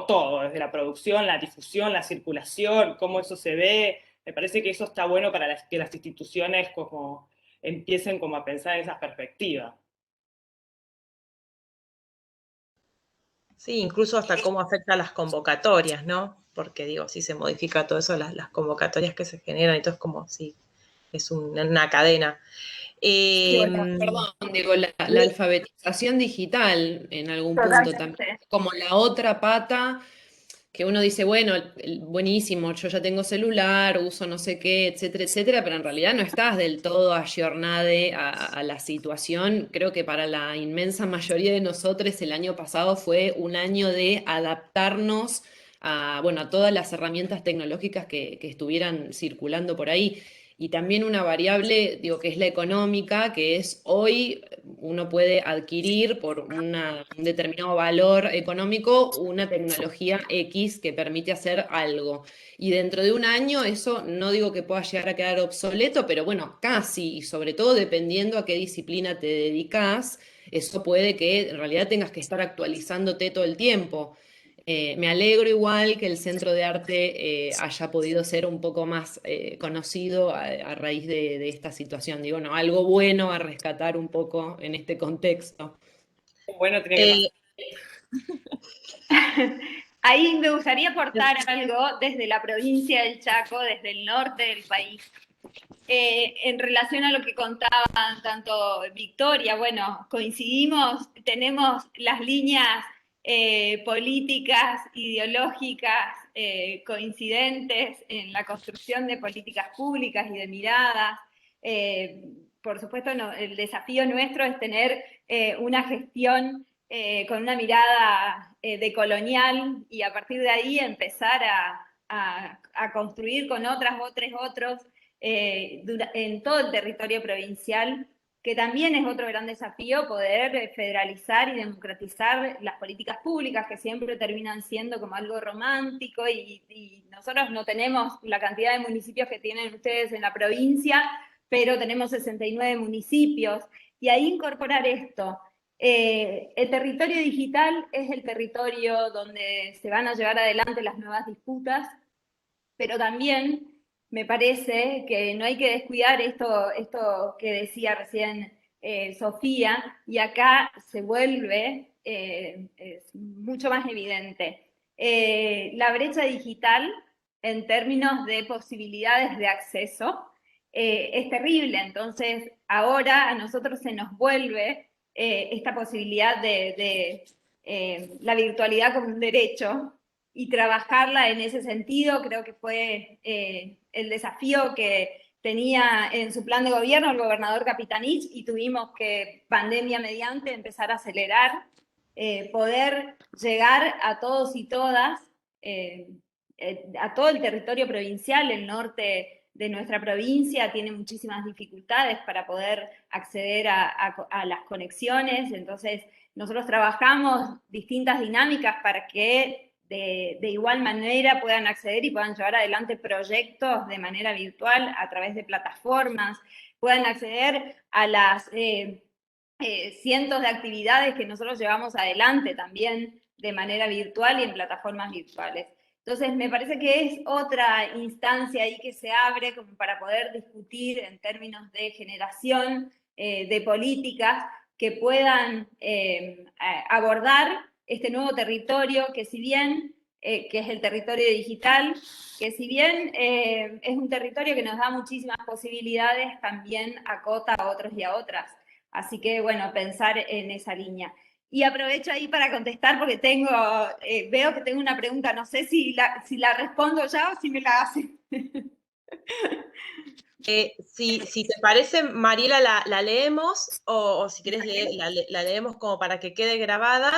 Speaker 5: todo, desde la producción, la difusión, la circulación, cómo eso se ve. Me parece que eso está bueno para que las instituciones como empiecen como a pensar en esas perspectivas.
Speaker 1: Sí, incluso hasta cómo afecta a las convocatorias, ¿no? Porque digo, si se modifica todo eso, las convocatorias que se generan, y todo es como si es una cadena.
Speaker 6: Perdón, digo, la alfabetización digital en algún punto también, como la otra pata que uno dice, bueno, buenísimo, yo ya tengo celular, uso no sé qué, etcétera, etcétera, pero en realidad no estás del todo ayornada a la situación. Creo que para la inmensa mayoría de nosotros el año pasado fue un año de adaptarnos a, bueno, a todas las herramientas tecnológicas que estuvieran circulando por ahí. Y también una variable, digo, que es la económica, que es hoy uno puede adquirir por un determinado valor económico una tecnología X que permite hacer algo. Y dentro de un año eso no digo que pueda llegar a quedar obsoleto, pero bueno, casi, y sobre todo dependiendo a qué disciplina te dedicas, eso puede que en realidad tengas que estar actualizándote todo el tiempo. Me alegro igual que el Centro de Arte haya podido ser un poco más conocido a raíz de esta situación. Digo, no, algo bueno a rescatar un poco en este contexto.
Speaker 5: Bueno, tenía que pasar.
Speaker 2: Ahí me gustaría aportar algo desde la provincia del Chaco, desde el norte del país. En relación a lo que contaban tanto Victoria, bueno, coincidimos, tenemos las líneas políticas, ideológicas coincidentes en la construcción de políticas públicas y de miradas. Por supuesto, el desafío nuestro es tener una gestión con una mirada decolonial y a partir de ahí empezar a construir con otros en todo el territorio provincial, que también es otro gran desafío, poder federalizar y democratizar las políticas públicas, que siempre terminan siendo como algo romántico, y nosotros no tenemos la cantidad de municipios que tienen ustedes en la provincia, pero tenemos 69 municipios, y ahí incorporar esto. El territorio digital es el territorio donde se van a llevar adelante las nuevas disputas, pero también me parece que no hay que descuidar esto que decía recién Sofía, y acá se vuelve es mucho más evidente. La brecha digital en términos de posibilidades de acceso es terrible, entonces ahora a nosotros se nos vuelve esta posibilidad de la virtualidad como un derecho, y trabajarla en ese sentido. Creo que fue el desafío que tenía en su plan de gobierno el gobernador Capitanich, y tuvimos que, pandemia mediante, empezar a acelerar, poder llegar a todos y todas, a todo el territorio provincial. El norte de nuestra provincia tiene muchísimas dificultades para poder acceder a las conexiones, entonces nosotros trabajamos distintas dinámicas para que de igual manera puedan acceder y puedan llevar adelante proyectos de manera virtual a través de plataformas, puedan acceder a las cientos de actividades que nosotros llevamos adelante también de manera virtual y en plataformas virtuales. Entonces, me parece que es otra instancia ahí que se abre como para poder discutir en términos de generación de políticas, que puedan abordar este nuevo territorio, que si bien, que es el territorio digital, que si bien es un territorio que nos da muchísimas posibilidades, también acota a otros y a otras. Así que, bueno, pensar en esa línea. Y aprovecho ahí para contestar porque veo que tengo una pregunta, no sé si la respondo ya o si me la hacen.
Speaker 1: Si te parece, Mariela, la leemos o si querés la leemos como para que quede grabada.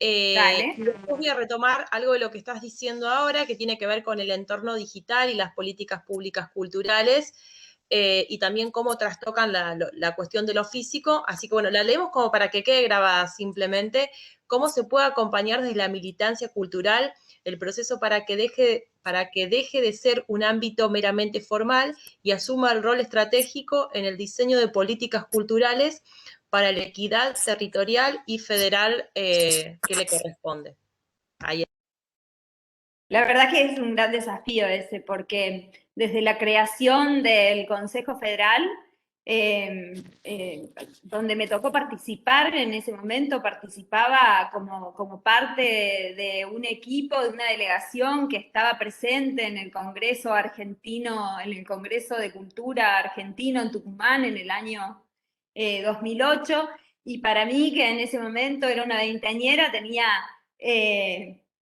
Speaker 2: Dale.
Speaker 1: Y después voy a retomar algo de lo que estás diciendo ahora, que tiene que ver con el entorno digital y las políticas públicas culturales, y también cómo trastocan la cuestión de lo físico. Así que bueno, la leemos como para que quede grabada simplemente, cómo se puede acompañar desde la militancia cultural el proceso para que deje de ser un ámbito meramente formal y asuma el rol estratégico en el diseño de políticas culturales para la equidad territorial y federal que le corresponde. Ahí.
Speaker 2: La verdad que es un gran desafío ese, porque desde la creación del Consejo Federal, donde me tocó participar en ese momento, participaba como parte de un equipo, de una delegación que estaba presente en el Congreso argentino, en el Congreso de Cultura argentino en Tucumán en el año 2008, y para mí, que en ese momento era una veinteañera, tenía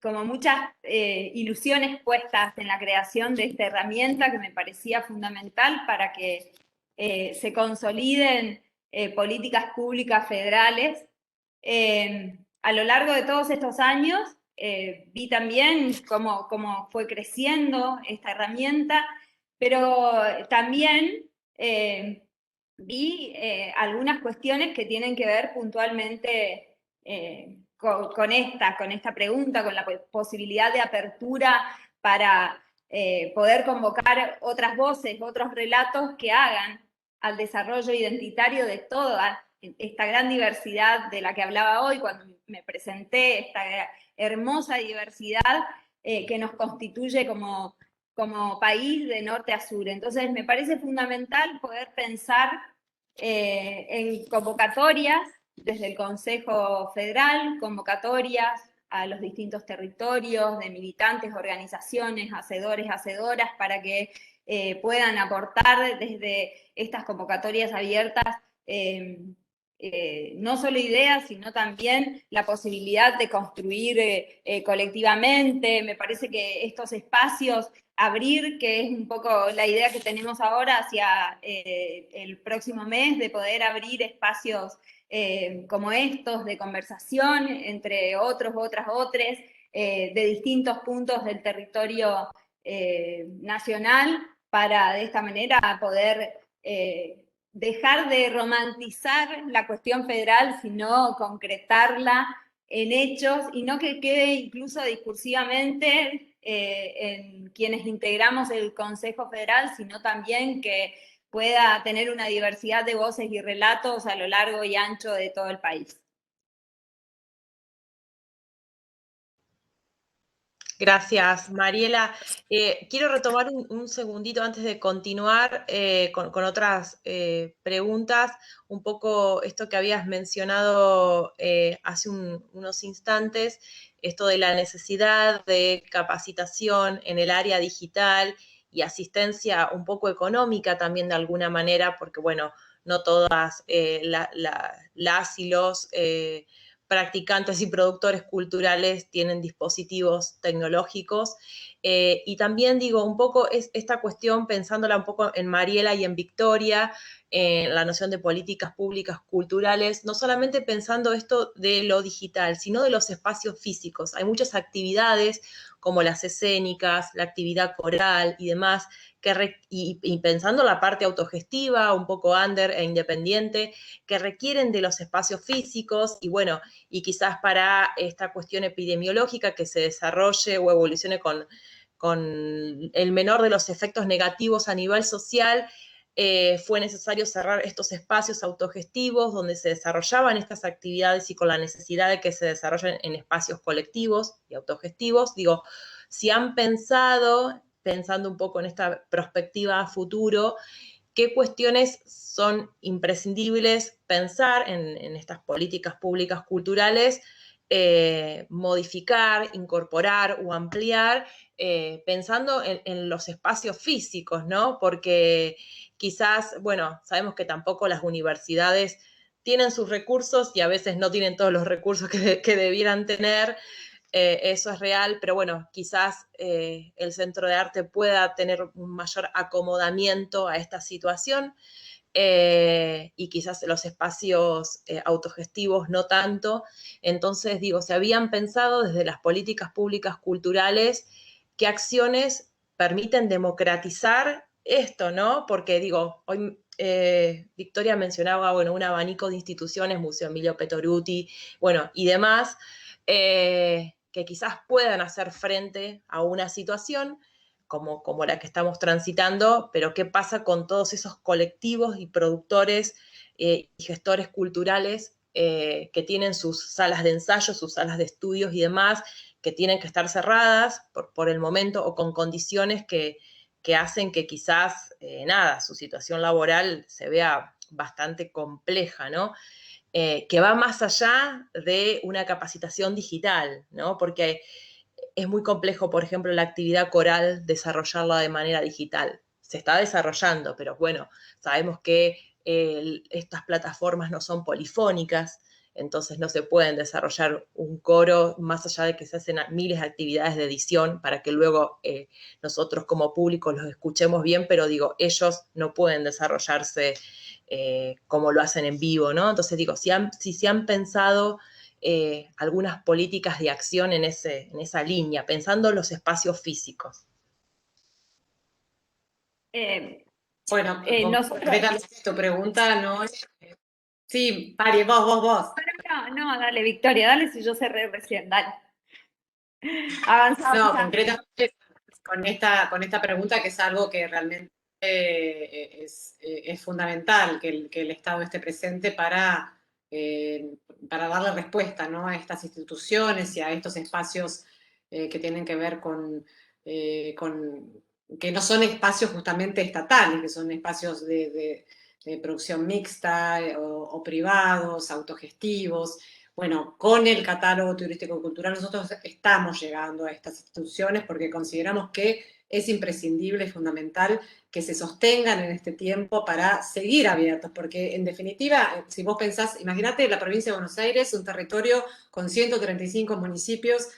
Speaker 2: como muchas ilusiones puestas en la creación de esta herramienta que me parecía fundamental para que se consoliden políticas públicas federales. A lo largo de todos estos años vi también cómo fue creciendo esta herramienta, pero también vi algunas cuestiones que tienen que ver puntualmente con esta pregunta, con la posibilidad de apertura para poder convocar otras voces, otros relatos que hagan al desarrollo identitario de toda esta gran diversidad de la que hablaba hoy cuando me presenté, esta hermosa diversidad que nos constituye como país de norte a sur. Entonces me parece fundamental poder pensar en convocatorias desde el Consejo Federal, convocatorias a los distintos territorios de militantes, organizaciones, hacedores, hacedoras, para que puedan aportar desde estas convocatorias abiertas no solo ideas, sino también la posibilidad de construir colectivamente. Me parece que estos espacios, abrir, que es un poco la idea que tenemos ahora hacia el próximo mes, de poder abrir espacios como estos de conversación entre otros, otras, de distintos puntos del territorio nacional, para de esta manera poder dejar de romantizar la cuestión federal, sino concretarla en hechos, y no que quede incluso discursivamente en quienes integramos el Consejo Federal, sino también que pueda tener una diversidad de voces y relatos a lo largo y ancho de todo el país.
Speaker 1: Gracias, Mariela. Quiero retomar un segundito antes de continuar con otras preguntas, un poco esto que habías mencionado hace unos instantes, esto de la necesidad de capacitación en el área digital y asistencia un poco económica también de alguna manera, porque bueno, no todas las y los practicantes y productores culturales tienen dispositivos tecnológicos. Y también digo, un poco es esta cuestión, pensándola un poco en Mariela y en Victoria, la noción de políticas públicas culturales, no solamente pensando esto de lo digital, sino de los espacios físicos. Hay muchas actividades como las escénicas, la actividad coral y demás, y pensando la parte autogestiva, un poco under e independiente, que requieren de los espacios físicos y bueno, y quizás para esta cuestión epidemiológica que se desarrolle o evolucione con el menor de los efectos negativos a nivel social, fue necesario cerrar estos espacios autogestivos donde se desarrollaban estas actividades y con la necesidad de que se desarrollen en espacios colectivos y autogestivos. Digo, si han pensando un poco en esta perspectiva a futuro, qué cuestiones son imprescindibles pensar en estas políticas públicas culturales, modificar, incorporar o ampliar, pensando en los espacios físicos, ¿no? Porque quizás, bueno, sabemos que tampoco las universidades tienen sus recursos y a veces no tienen todos los recursos que debieran tener, eso es real, pero bueno, quizás el Centro de Arte pueda tener un mayor acomodamiento a esta situación, y quizás los espacios autogestivos no tanto. Entonces, digo, se habían pensado desde las políticas públicas culturales qué acciones permiten democratizar esto, ¿no? Porque digo, hoy Victoria mencionaba, bueno, un abanico de instituciones, Museo Emilio Petoruti, bueno, y demás, que quizás puedan hacer frente a una situación como la que estamos transitando, pero qué pasa con todos esos colectivos y productores y gestores culturales que tienen sus salas de ensayo, sus salas de estudios y demás, que tienen que estar cerradas por el momento o con condiciones que hacen que quizás, nada, su situación laboral se vea bastante compleja, ¿no? Que va más allá de una capacitación digital, ¿no? Porque es muy complejo, por ejemplo, la actividad coral, desarrollarla de manera digital. Se está desarrollando, pero bueno, sabemos que estas plataformas no son polifónicas, entonces no se pueden desarrollar un coro más allá de que se hacen miles de actividades de edición para que luego nosotros como público los escuchemos bien, pero digo, ellos no pueden desarrollarse como lo hacen en vivo, ¿no? Entonces digo, si se han pensado algunas políticas de acción en esa línea, pensando en los espacios físicos.
Speaker 3: Bueno,
Speaker 2: nosotros...
Speaker 3: tu pregunta no es... Sí, Pari, vos.
Speaker 2: No, dale, Victoria, dale si yo cerré recién, dale. Avanzamos.
Speaker 3: No, concretamente con esta pregunta, que es algo que realmente es fundamental, que el Estado esté presente para darle respuesta, ¿no?, a estas instituciones y a estos espacios que tienen que ver con que no son espacios justamente estatales, que son espacios de producción mixta o privados, autogestivos. Bueno, con el catálogo turístico-cultural nosotros estamos llegando a estas instituciones porque consideramos que es imprescindible y fundamental que se sostengan en este tiempo para seguir abiertos, porque en definitiva, si vos pensás, imagínate la provincia de Buenos Aires, un territorio con 135 municipios,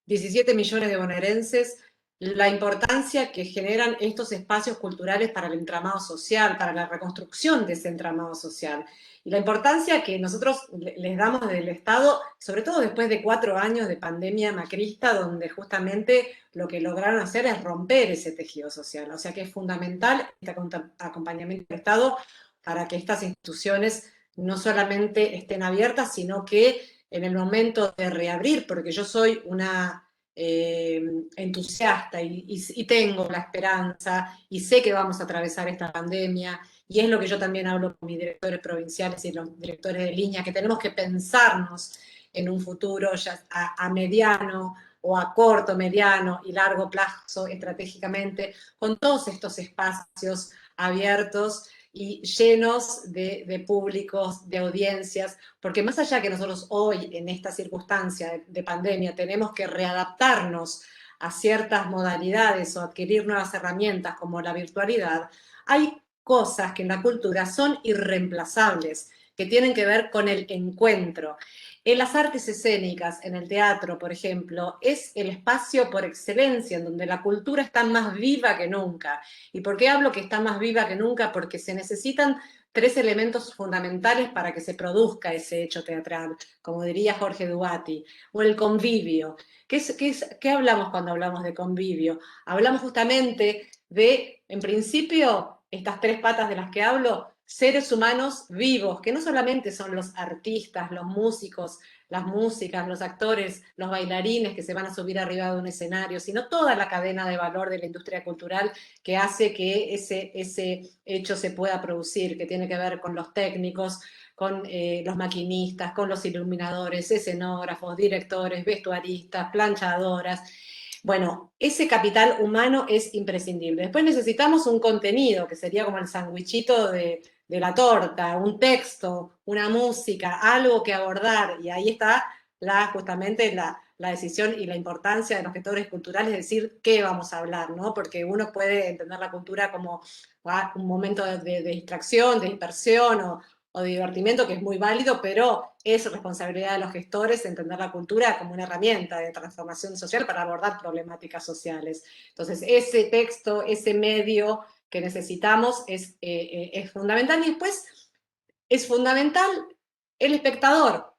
Speaker 3: 17 millones de bonaerenses, la importancia que generan estos espacios culturales para el entramado social, para la reconstrucción de ese entramado social, y la importancia que nosotros les damos del Estado, sobre todo después de 4 años de pandemia macrista, donde justamente lo que lograron hacer es romper ese tejido social. O sea que es fundamental este acompañamiento del Estado para que estas instituciones no solamente estén abiertas, sino que en el momento de reabrir, porque yo soy una entusiasta y tengo la esperanza y sé que vamos a atravesar esta pandemia, y es lo que yo también hablo con mis directores provinciales y los directores de línea, que tenemos que pensarnos en un futuro ya a mediano o a corto, mediano y largo plazo estratégicamente, con todos estos espacios abiertos y llenos de públicos, de audiencias, porque más allá que nosotros hoy en esta circunstancia de pandemia tenemos que readaptarnos a ciertas modalidades o adquirir nuevas herramientas como la virtualidad, hay cosas que en la cultura son irreemplazables, que tienen que ver con el encuentro. En las artes escénicas, en el teatro, por ejemplo, es el espacio por excelencia en donde la cultura está más viva que nunca. ¿Y por qué hablo que está más viva que nunca? Porque se necesitan 3 elementos fundamentales para que se produzca ese hecho teatral, como diría Jorge Duati, o el convivio. ¿Qué hablamos cuando hablamos de convivio? Hablamos justamente de, en principio, estas 3 patas de las que hablo, seres humanos vivos, que no solamente son los artistas, los músicos, las músicas, los actores, los bailarines que se van a subir arriba de un escenario, sino toda la cadena de valor de la industria cultural que hace que ese hecho se pueda producir, que tiene que ver con los técnicos, con los maquinistas, con los iluminadores, escenógrafos, directores, vestuaristas, planchadoras. Bueno, ese capital humano es imprescindible. Después necesitamos un contenido, que sería como el sandwichito de la torta, un texto, una música, algo que abordar, y ahí está justamente la decisión y la importancia de los gestores culturales, decir qué vamos a hablar, ¿no? Porque uno puede entender la cultura como un momento de distracción, de dispersión o de divertimiento, que es muy válido, pero es responsabilidad de los gestores entender la cultura como una herramienta de transformación social para abordar problemáticas sociales. Entonces, ese texto, ese medio que necesitamos es fundamental, y después es fundamental el espectador.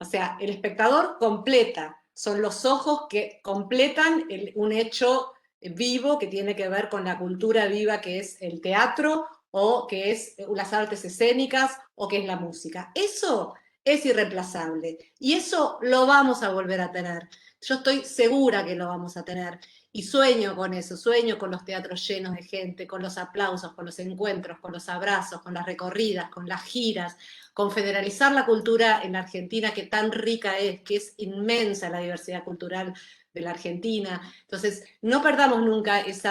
Speaker 3: O sea, el espectador completa, son los ojos que completan un hecho vivo que tiene que ver con la cultura viva, que es el teatro, o que es las artes escénicas, o que es la música. Eso es irreemplazable, y eso lo vamos a volver a tener. Yo estoy segura que lo vamos a tener, y sueño con eso, sueño con los teatros llenos de gente, con los aplausos, con los encuentros, con los abrazos, con las recorridas, con las giras, con federalizar la cultura en la Argentina, que tan rica es, que es inmensa la diversidad cultural de la Argentina. Entonces, no perdamos nunca ese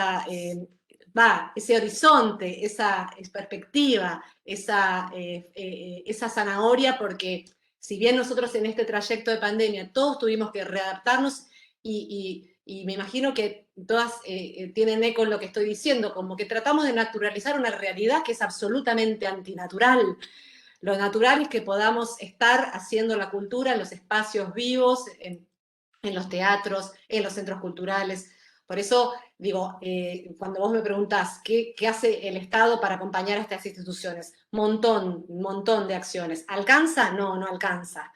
Speaker 3: horizonte, esa perspectiva, esa zanahoria, porque si bien nosotros en este trayecto de pandemia todos tuvimos que readaptarnos, y me imagino que todas tienen eco en lo que estoy diciendo, como que tratamos de naturalizar una realidad que es absolutamente antinatural. Lo natural es que podamos estar haciendo la cultura en los espacios vivos, en los teatros, en los centros culturales. Por eso, digo, cuando vos me preguntás ¿qué hace el Estado para acompañar a estas instituciones? Un montón de acciones. ¿Alcanza? No, no alcanza.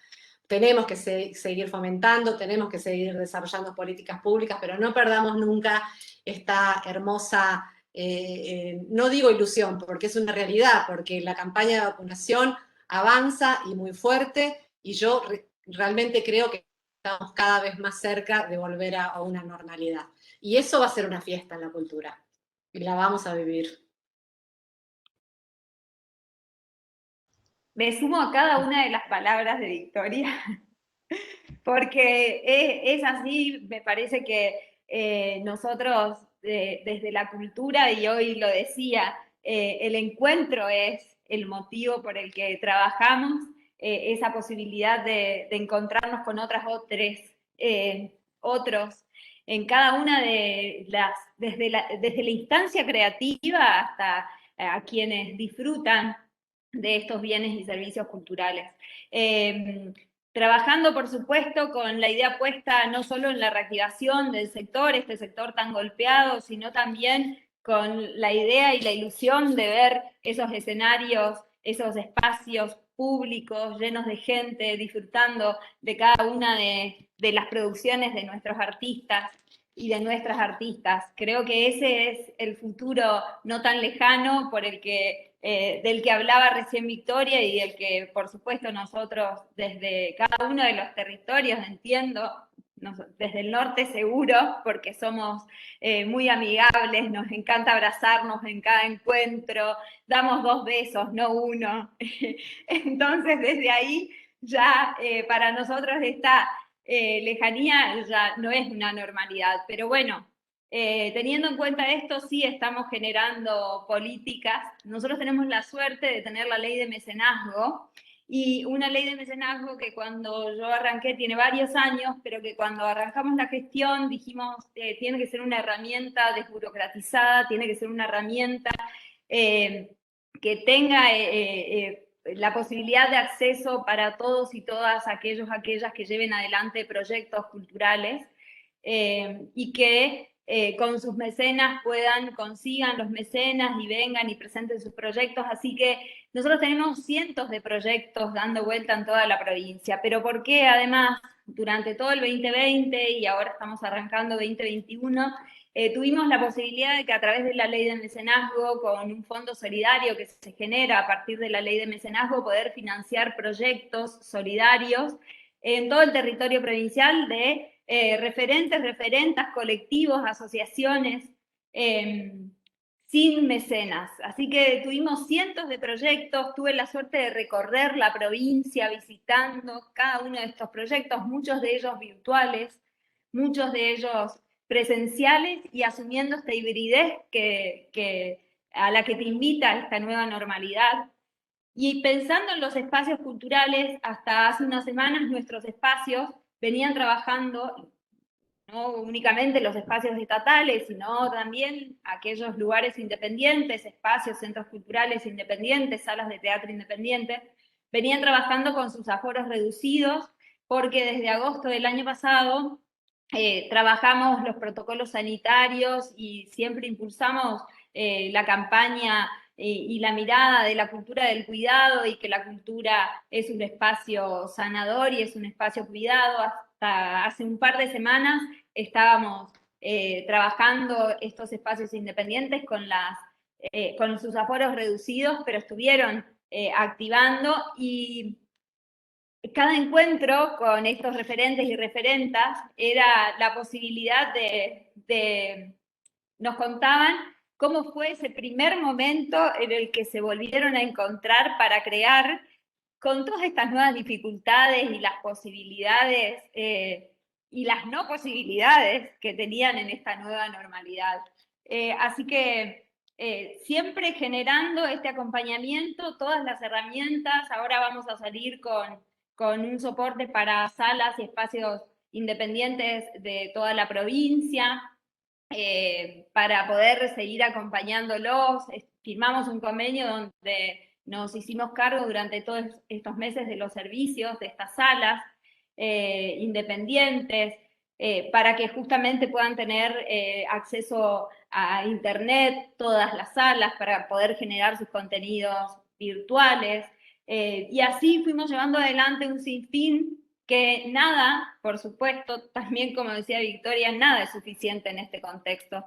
Speaker 3: Tenemos que seguir fomentando, tenemos que seguir desarrollando políticas públicas, pero no perdamos nunca esta hermosa, no digo ilusión, porque es una realidad, porque la campaña de vacunación avanza y muy fuerte, y yo realmente creo que estamos cada vez más cerca de volver a una normalidad. Y eso va a ser una fiesta en la cultura, y la vamos a vivir.
Speaker 2: Me sumo a cada una de las palabras de Victoria, porque es así. Me parece que nosotros desde la cultura, y hoy lo decía, el encuentro es el motivo por el que trabajamos, esa posibilidad de encontrarnos con otros, en cada una de desde la instancia creativa hasta a quienes disfrutan de estos bienes y servicios culturales. Trabajando, por supuesto, con la idea puesta no solo en la reactivación del sector, este sector tan golpeado, sino también con la idea y la ilusión de ver esos escenarios, esos espacios públicos llenos de gente, disfrutando de cada una de las producciones de nuestros artistas y de nuestras artistas. Creo que ese es el futuro no tan lejano del que hablaba recién Victoria, y del que, por supuesto, nosotros desde cada uno de los territorios, entiendo, desde el norte seguro, porque somos muy amigables, nos encanta abrazarnos en cada encuentro, damos 2 besos, no uno. Entonces, desde ahí ya para nosotros esta lejanía ya no es una normalidad. Pero bueno, teniendo en cuenta esto, sí estamos generando políticas. Nosotros tenemos la suerte de tener la ley de mecenazgo, y una ley de mecenazgo que cuando yo arranqué tiene varios años, pero que cuando arrancamos la gestión dijimos tiene que ser una herramienta desburocratizada, tiene que ser una herramienta que tenga la posibilidad de acceso para todos y todas aquellas que lleven adelante proyectos culturales, y que con sus mecenas consigan los mecenas y vengan y presenten sus proyectos. Así que nosotros tenemos cientos de proyectos dando vuelta en toda la provincia, pero ¿por qué además durante todo el 2020 y ahora estamos arrancando 2021, tuvimos la posibilidad de que a través de la ley de mecenazgo, con un fondo solidario que se genera a partir de la ley de mecenazgo, poder financiar proyectos solidarios en todo el territorio provincial de referentas, colectivos, asociaciones, sin mecenas? Así que tuvimos cientos de proyectos, tuve la suerte de recorrer la provincia visitando cada uno de estos proyectos, muchos de ellos virtuales, muchos de ellos presenciales y asumiendo esta hibridez a la que te invita esta nueva normalidad. Y pensando en los espacios culturales, hasta hace unas semanas nuestros espacios venían trabajando, no únicamente los espacios estatales, sino también aquellos lugares independientes, espacios, centros culturales independientes, salas de teatro independientes, venían trabajando con sus aforos reducidos, porque desde agosto del año pasado trabajamos los protocolos sanitarios y siempre impulsamos la campaña y la mirada de la cultura del cuidado, y que la cultura es un espacio sanador y es un espacio cuidado. Hasta hace un par de semanas estábamos trabajando estos espacios independientes con sus aforos reducidos, pero estuvieron activando, y cada encuentro con estos referentes y referentas era la posibilidad nos contaban cómo fue ese primer momento en el que se volvieron a encontrar para crear, con todas estas nuevas dificultades y las posibilidades y las no posibilidades que tenían en esta nueva normalidad. Así que siempre generando este acompañamiento, todas las herramientas. Ahora vamos a salir con un soporte para salas y espacios independientes de toda la provincia, para poder seguir acompañándolos. Firmamos un convenio donde nos hicimos cargo durante todos estos meses de los servicios de estas salas independientes, para que justamente puedan tener acceso a internet, todas las salas, para poder generar sus contenidos virtuales. Y así fuimos llevando adelante un sinfín que nada, por supuesto, también como decía Victoria, nada es suficiente en este contexto.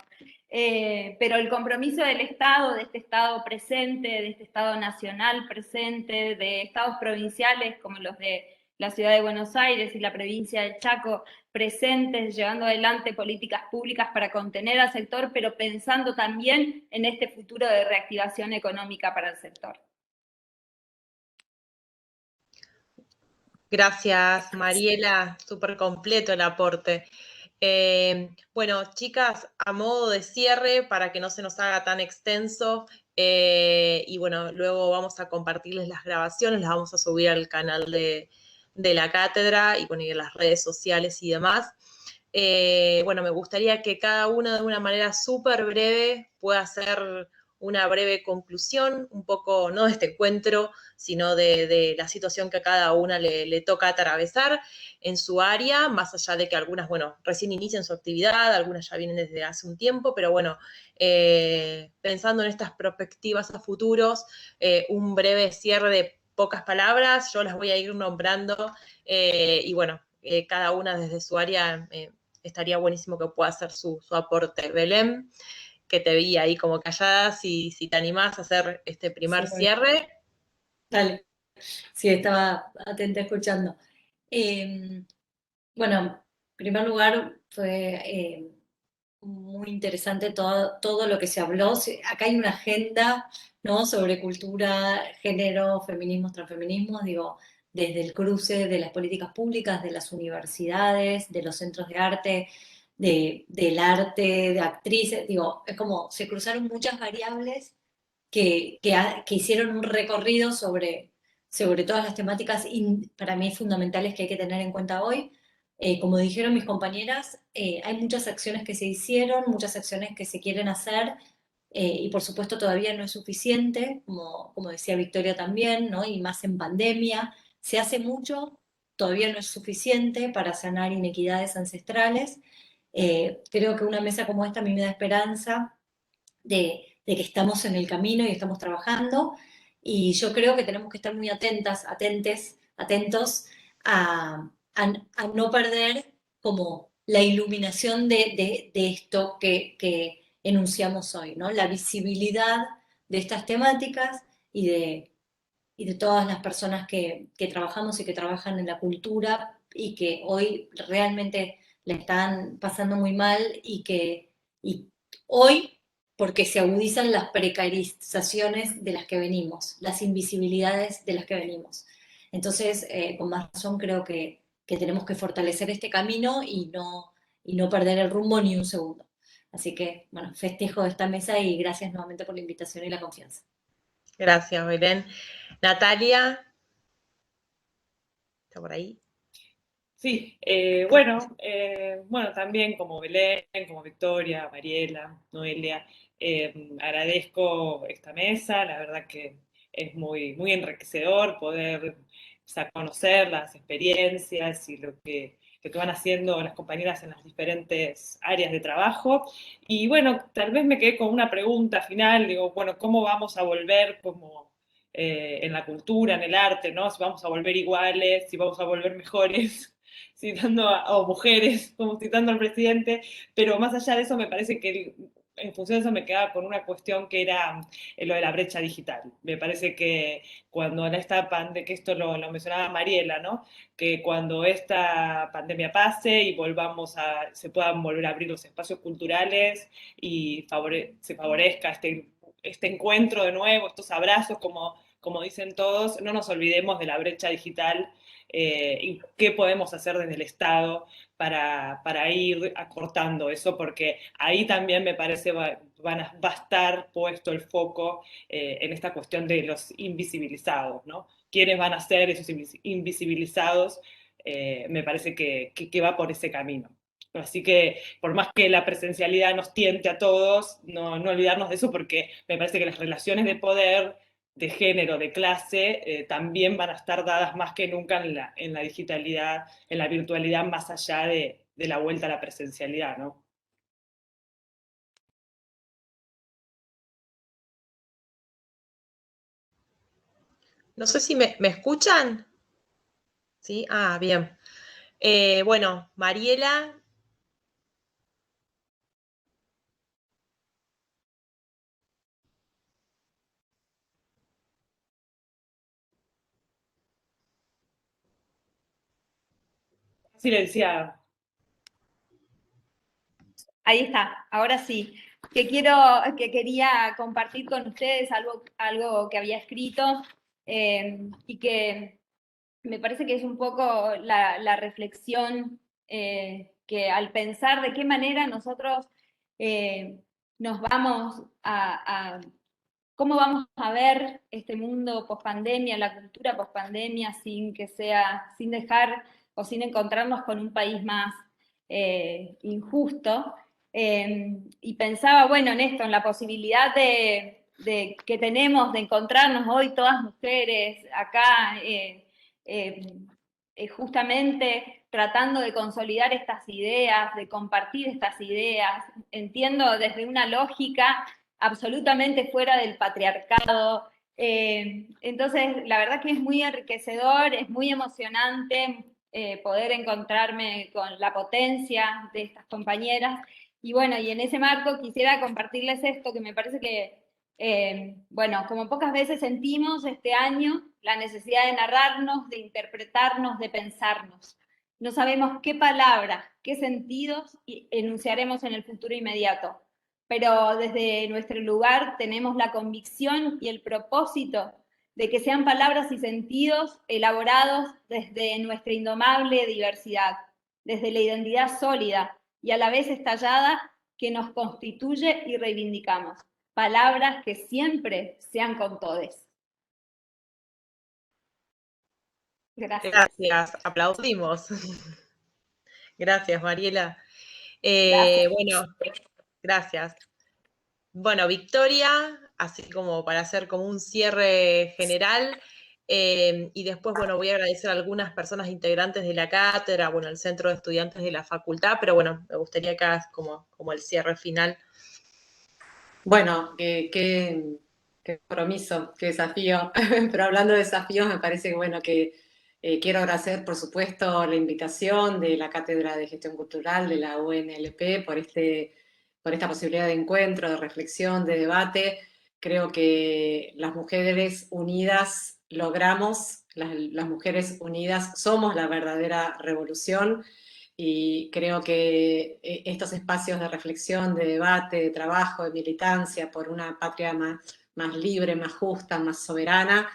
Speaker 2: Pero el compromiso del Estado, de este Estado presente, de este Estado nacional presente, de estados provinciales como los de la Ciudad de Buenos Aires y la provincia del Chaco presentes, llevando adelante políticas públicas para contener al sector, pero pensando también en este futuro de reactivación económica para el sector.
Speaker 1: Gracias, Mariela, súper completo el aporte. Bueno, chicas, a modo de cierre, para que no se nos haga tan extenso, y bueno, luego vamos a compartirles las grabaciones, las vamos a subir al canal de la cátedra y poner en las redes sociales y demás. Bueno, me gustaría que cada una de una manera súper breve pueda hacer una breve conclusión, un poco no de este encuentro, sino de la situación que a cada una le toca atravesar en su área, más allá de que algunas, bueno, recién inician su actividad, algunas ya vienen desde hace un tiempo, pero bueno, pensando en estas perspectivas a futuros, un breve cierre de pocas palabras, yo las voy a ir nombrando, y bueno, cada una desde su área estaría buenísimo que pueda hacer su aporte. Belén, que te vi ahí como callada, si te animás a hacer este primer cierre.
Speaker 7: Dale, sí, estaba atenta escuchando. Bueno, en primer lugar fue muy interesante todo lo que se habló. Acá hay una agenda, ¿no?, sobre cultura, género, feminismos, transfeminismos, digo, desde el cruce de las políticas públicas, de las universidades, de los centros de arte, del arte, de actrices, digo, es como se cruzaron muchas variables que hicieron un recorrido sobre todas las temáticas para mí fundamentales que hay que tener en cuenta hoy. Como dijeron mis compañeras, hay muchas acciones que se hicieron, muchas acciones que se quieren hacer, y por supuesto todavía no es suficiente, como decía Victoria también, ¿no?, y más en pandemia. Se hace mucho, todavía no es suficiente para sanar inequidades ancestrales. Creo que una mesa como esta a mí me da esperanza de que estamos en el camino y estamos trabajando, y yo creo que tenemos que estar muy atentos a no perder como la iluminación de esto que enunciamos hoy, ¿no? La visibilidad de estas temáticas y de todas las personas que trabajamos y que trabajan en la cultura y que hoy realmente la están pasando muy mal, y hoy porque se agudizan las precarizaciones de las que venimos, las invisibilidades de las que venimos. Entonces, con más razón creo que tenemos que fortalecer este camino y y no perder el rumbo ni un segundo. Así que, bueno, festejo esta mesa y gracias nuevamente por la invitación y la confianza.
Speaker 1: Gracias, Belén. Natalia, ¿está por ahí?
Speaker 5: Sí, bueno, también como Belén, como Victoria, Mariela, Noelia, agradezco esta mesa, la verdad que es muy, muy enriquecedor poder conocer las experiencias y lo que van haciendo las compañeras en las diferentes áreas de trabajo. Y bueno, tal vez me quedé con una pregunta final, digo, bueno, ¿cómo vamos a volver como en la cultura, en el arte, ¿no? Si vamos a volver iguales, si vamos a volver mejores, citando o mujeres, como citando al presidente, pero más allá de eso me parece que en función de eso me quedaba con una cuestión que era lo de la brecha digital. Me parece que cuando en esta pandemia, que esto lo mencionaba Mariela, ¿no? Que cuando esta pandemia pase y se puedan volver a abrir los espacios culturales y se favorezca este encuentro de nuevo, estos abrazos, como dicen todos, no nos olvidemos de la brecha digital y qué podemos hacer desde el Estado para ir acortando eso, porque ahí también me parece va a estar puesto el foco en esta cuestión de los invisibilizados, ¿no? ¿Quiénes van a ser esos invisibilizados? Me parece que va por ese camino. Así que por más que la presencialidad nos tiente a todos, no olvidarnos de eso, porque me parece que las relaciones de poder, de género, de clase, también van a estar dadas más que nunca en la digitalidad, en la virtualidad, más allá de la vuelta a la presencialidad, ¿no?
Speaker 1: No sé si me escuchan. ¿Sí? Ah, bien. Bueno, Mariela.
Speaker 5: Silenciada.
Speaker 2: Ahí está, ahora sí. Que quería compartir con ustedes algo que había escrito y que me parece que es un poco la reflexión que al pensar de qué manera nosotros nos vamos cómo vamos a ver este mundo post-pandemia, la cultura post-pandemia, sin dejar o sin encontrarnos con un país más injusto. Y pensaba, bueno, en esto, en la posibilidad que tenemos de encontrarnos hoy todas mujeres acá, justamente tratando de consolidar estas ideas, de compartir estas ideas. Entiendo desde una lógica absolutamente fuera del patriarcado. Entonces, la verdad que es muy enriquecedor, es muy emocionante poder encontrarme con la potencia de estas compañeras. Y bueno, y en ese marco quisiera compartirles esto, que me parece que, bueno, como pocas veces sentimos este año la necesidad de narrarnos, de interpretarnos, de pensarnos. No sabemos qué palabras, qué sentidos enunciaremos en el futuro inmediato, pero desde nuestro lugar tenemos la convicción y el propósito de que sean palabras y sentidos elaborados desde nuestra indomable diversidad, desde la identidad sólida y a la vez estallada que nos constituye y reivindicamos. Palabras que siempre sean con todes. Gracias.
Speaker 1: Gracias, aplaudimos. Gracias, Mariela.
Speaker 2: Gracias.
Speaker 1: Bueno, gracias. Bueno, Victoria, así como para hacer como un cierre general, y después, bueno, voy a agradecer a algunas personas integrantes de la cátedra, bueno, el Centro de Estudiantes de la Facultad, pero bueno, me gustaría que hagas como el cierre final.
Speaker 3: Bueno, qué compromiso, qué desafío. Pero hablando de desafíos, me parece que, bueno, que quiero agradecer, por supuesto, la invitación de la Cátedra de Gestión Cultural de la UNLP por esta posibilidad de encuentro, de reflexión, de debate. Creo que las mujeres unidas logramos, las mujeres unidas somos la verdadera revolución. Y creo que estos espacios de reflexión, de debate, de trabajo, de militancia por una patria más libre, más justa, más soberana,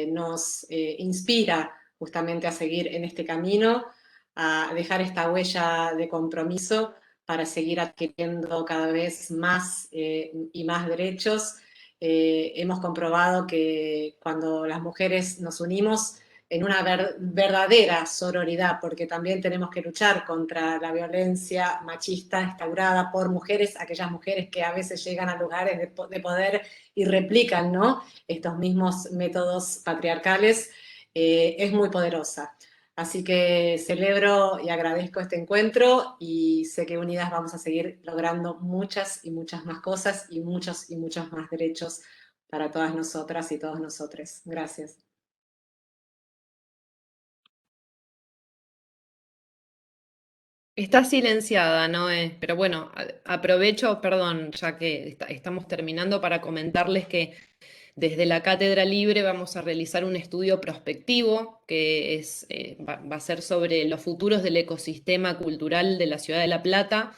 Speaker 3: nos inspira justamente a seguir en este camino, a dejar esta huella de compromiso para seguir adquiriendo cada vez más y más derechos. Hemos comprobado que cuando las mujeres nos unimos en una verdadera sororidad, porque también tenemos que luchar contra la violencia machista instaurada por mujeres, aquellas mujeres que a veces llegan a lugares de poder y replican, ¿no?, estos mismos métodos patriarcales, es muy poderosa. Así que celebro y agradezco este encuentro y sé que unidas vamos a seguir logrando muchas y muchas más cosas y muchos más derechos para todas nosotras y todos nosotros. Gracias.
Speaker 6: Está silenciada, Noé, pero bueno, aprovecho, perdón, ya que estamos terminando para comentarles que desde la Cátedra Libre vamos a realizar un estudio prospectivo que va a ser sobre los futuros del ecosistema cultural de la ciudad de La Plata,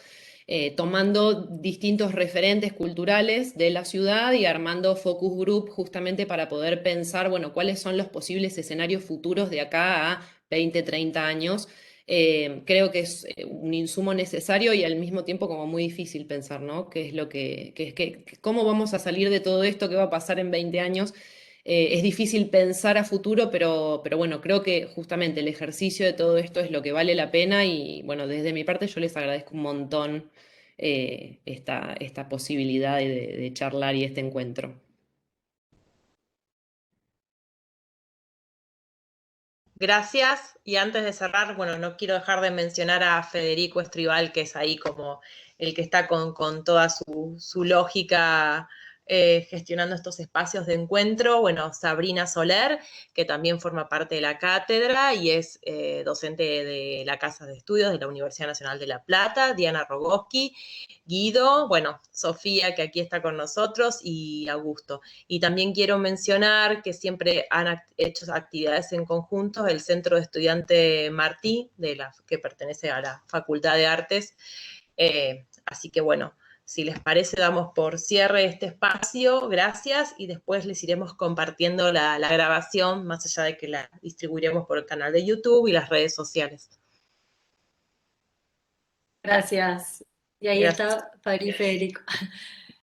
Speaker 6: tomando distintos referentes culturales de la ciudad y armando focus group justamente para poder pensar, bueno, cuáles son los posibles escenarios futuros de acá a 20, 30 años. Creo que es un insumo necesario y al mismo tiempo como muy difícil pensar, ¿no? ¿Qué es lo cómo vamos a salir de todo esto? ¿Qué va a pasar en 20 años? Es difícil pensar a futuro, pero bueno, creo que justamente el ejercicio de todo esto es lo que vale la pena y bueno, desde mi parte yo les agradezco un montón esta posibilidad de charlar y este encuentro.
Speaker 1: Gracias. Y antes de cerrar, bueno, no quiero dejar de mencionar a Federico Estribal, que es ahí como el que está con toda su lógica gestionando estos espacios de encuentro. Bueno, Sabrina Soler, que también forma parte de la cátedra y es docente de la Casa de Estudios de la Universidad Nacional de La Plata, Diana Rogoski, Guido, bueno, Sofía, que aquí está con nosotros, y Augusto. Y también quiero mencionar que siempre han hecho actividades en conjunto el Centro de Estudiante Martí, que pertenece a la Facultad de Artes. Así que bueno, si les parece, damos por cierre este espacio. Gracias, y después les iremos compartiendo la grabación, más allá de que la distribuiremos por el canal de YouTube y las redes sociales.
Speaker 7: Gracias. Y ahí
Speaker 1: Gracias.
Speaker 7: está Fabri y Federico.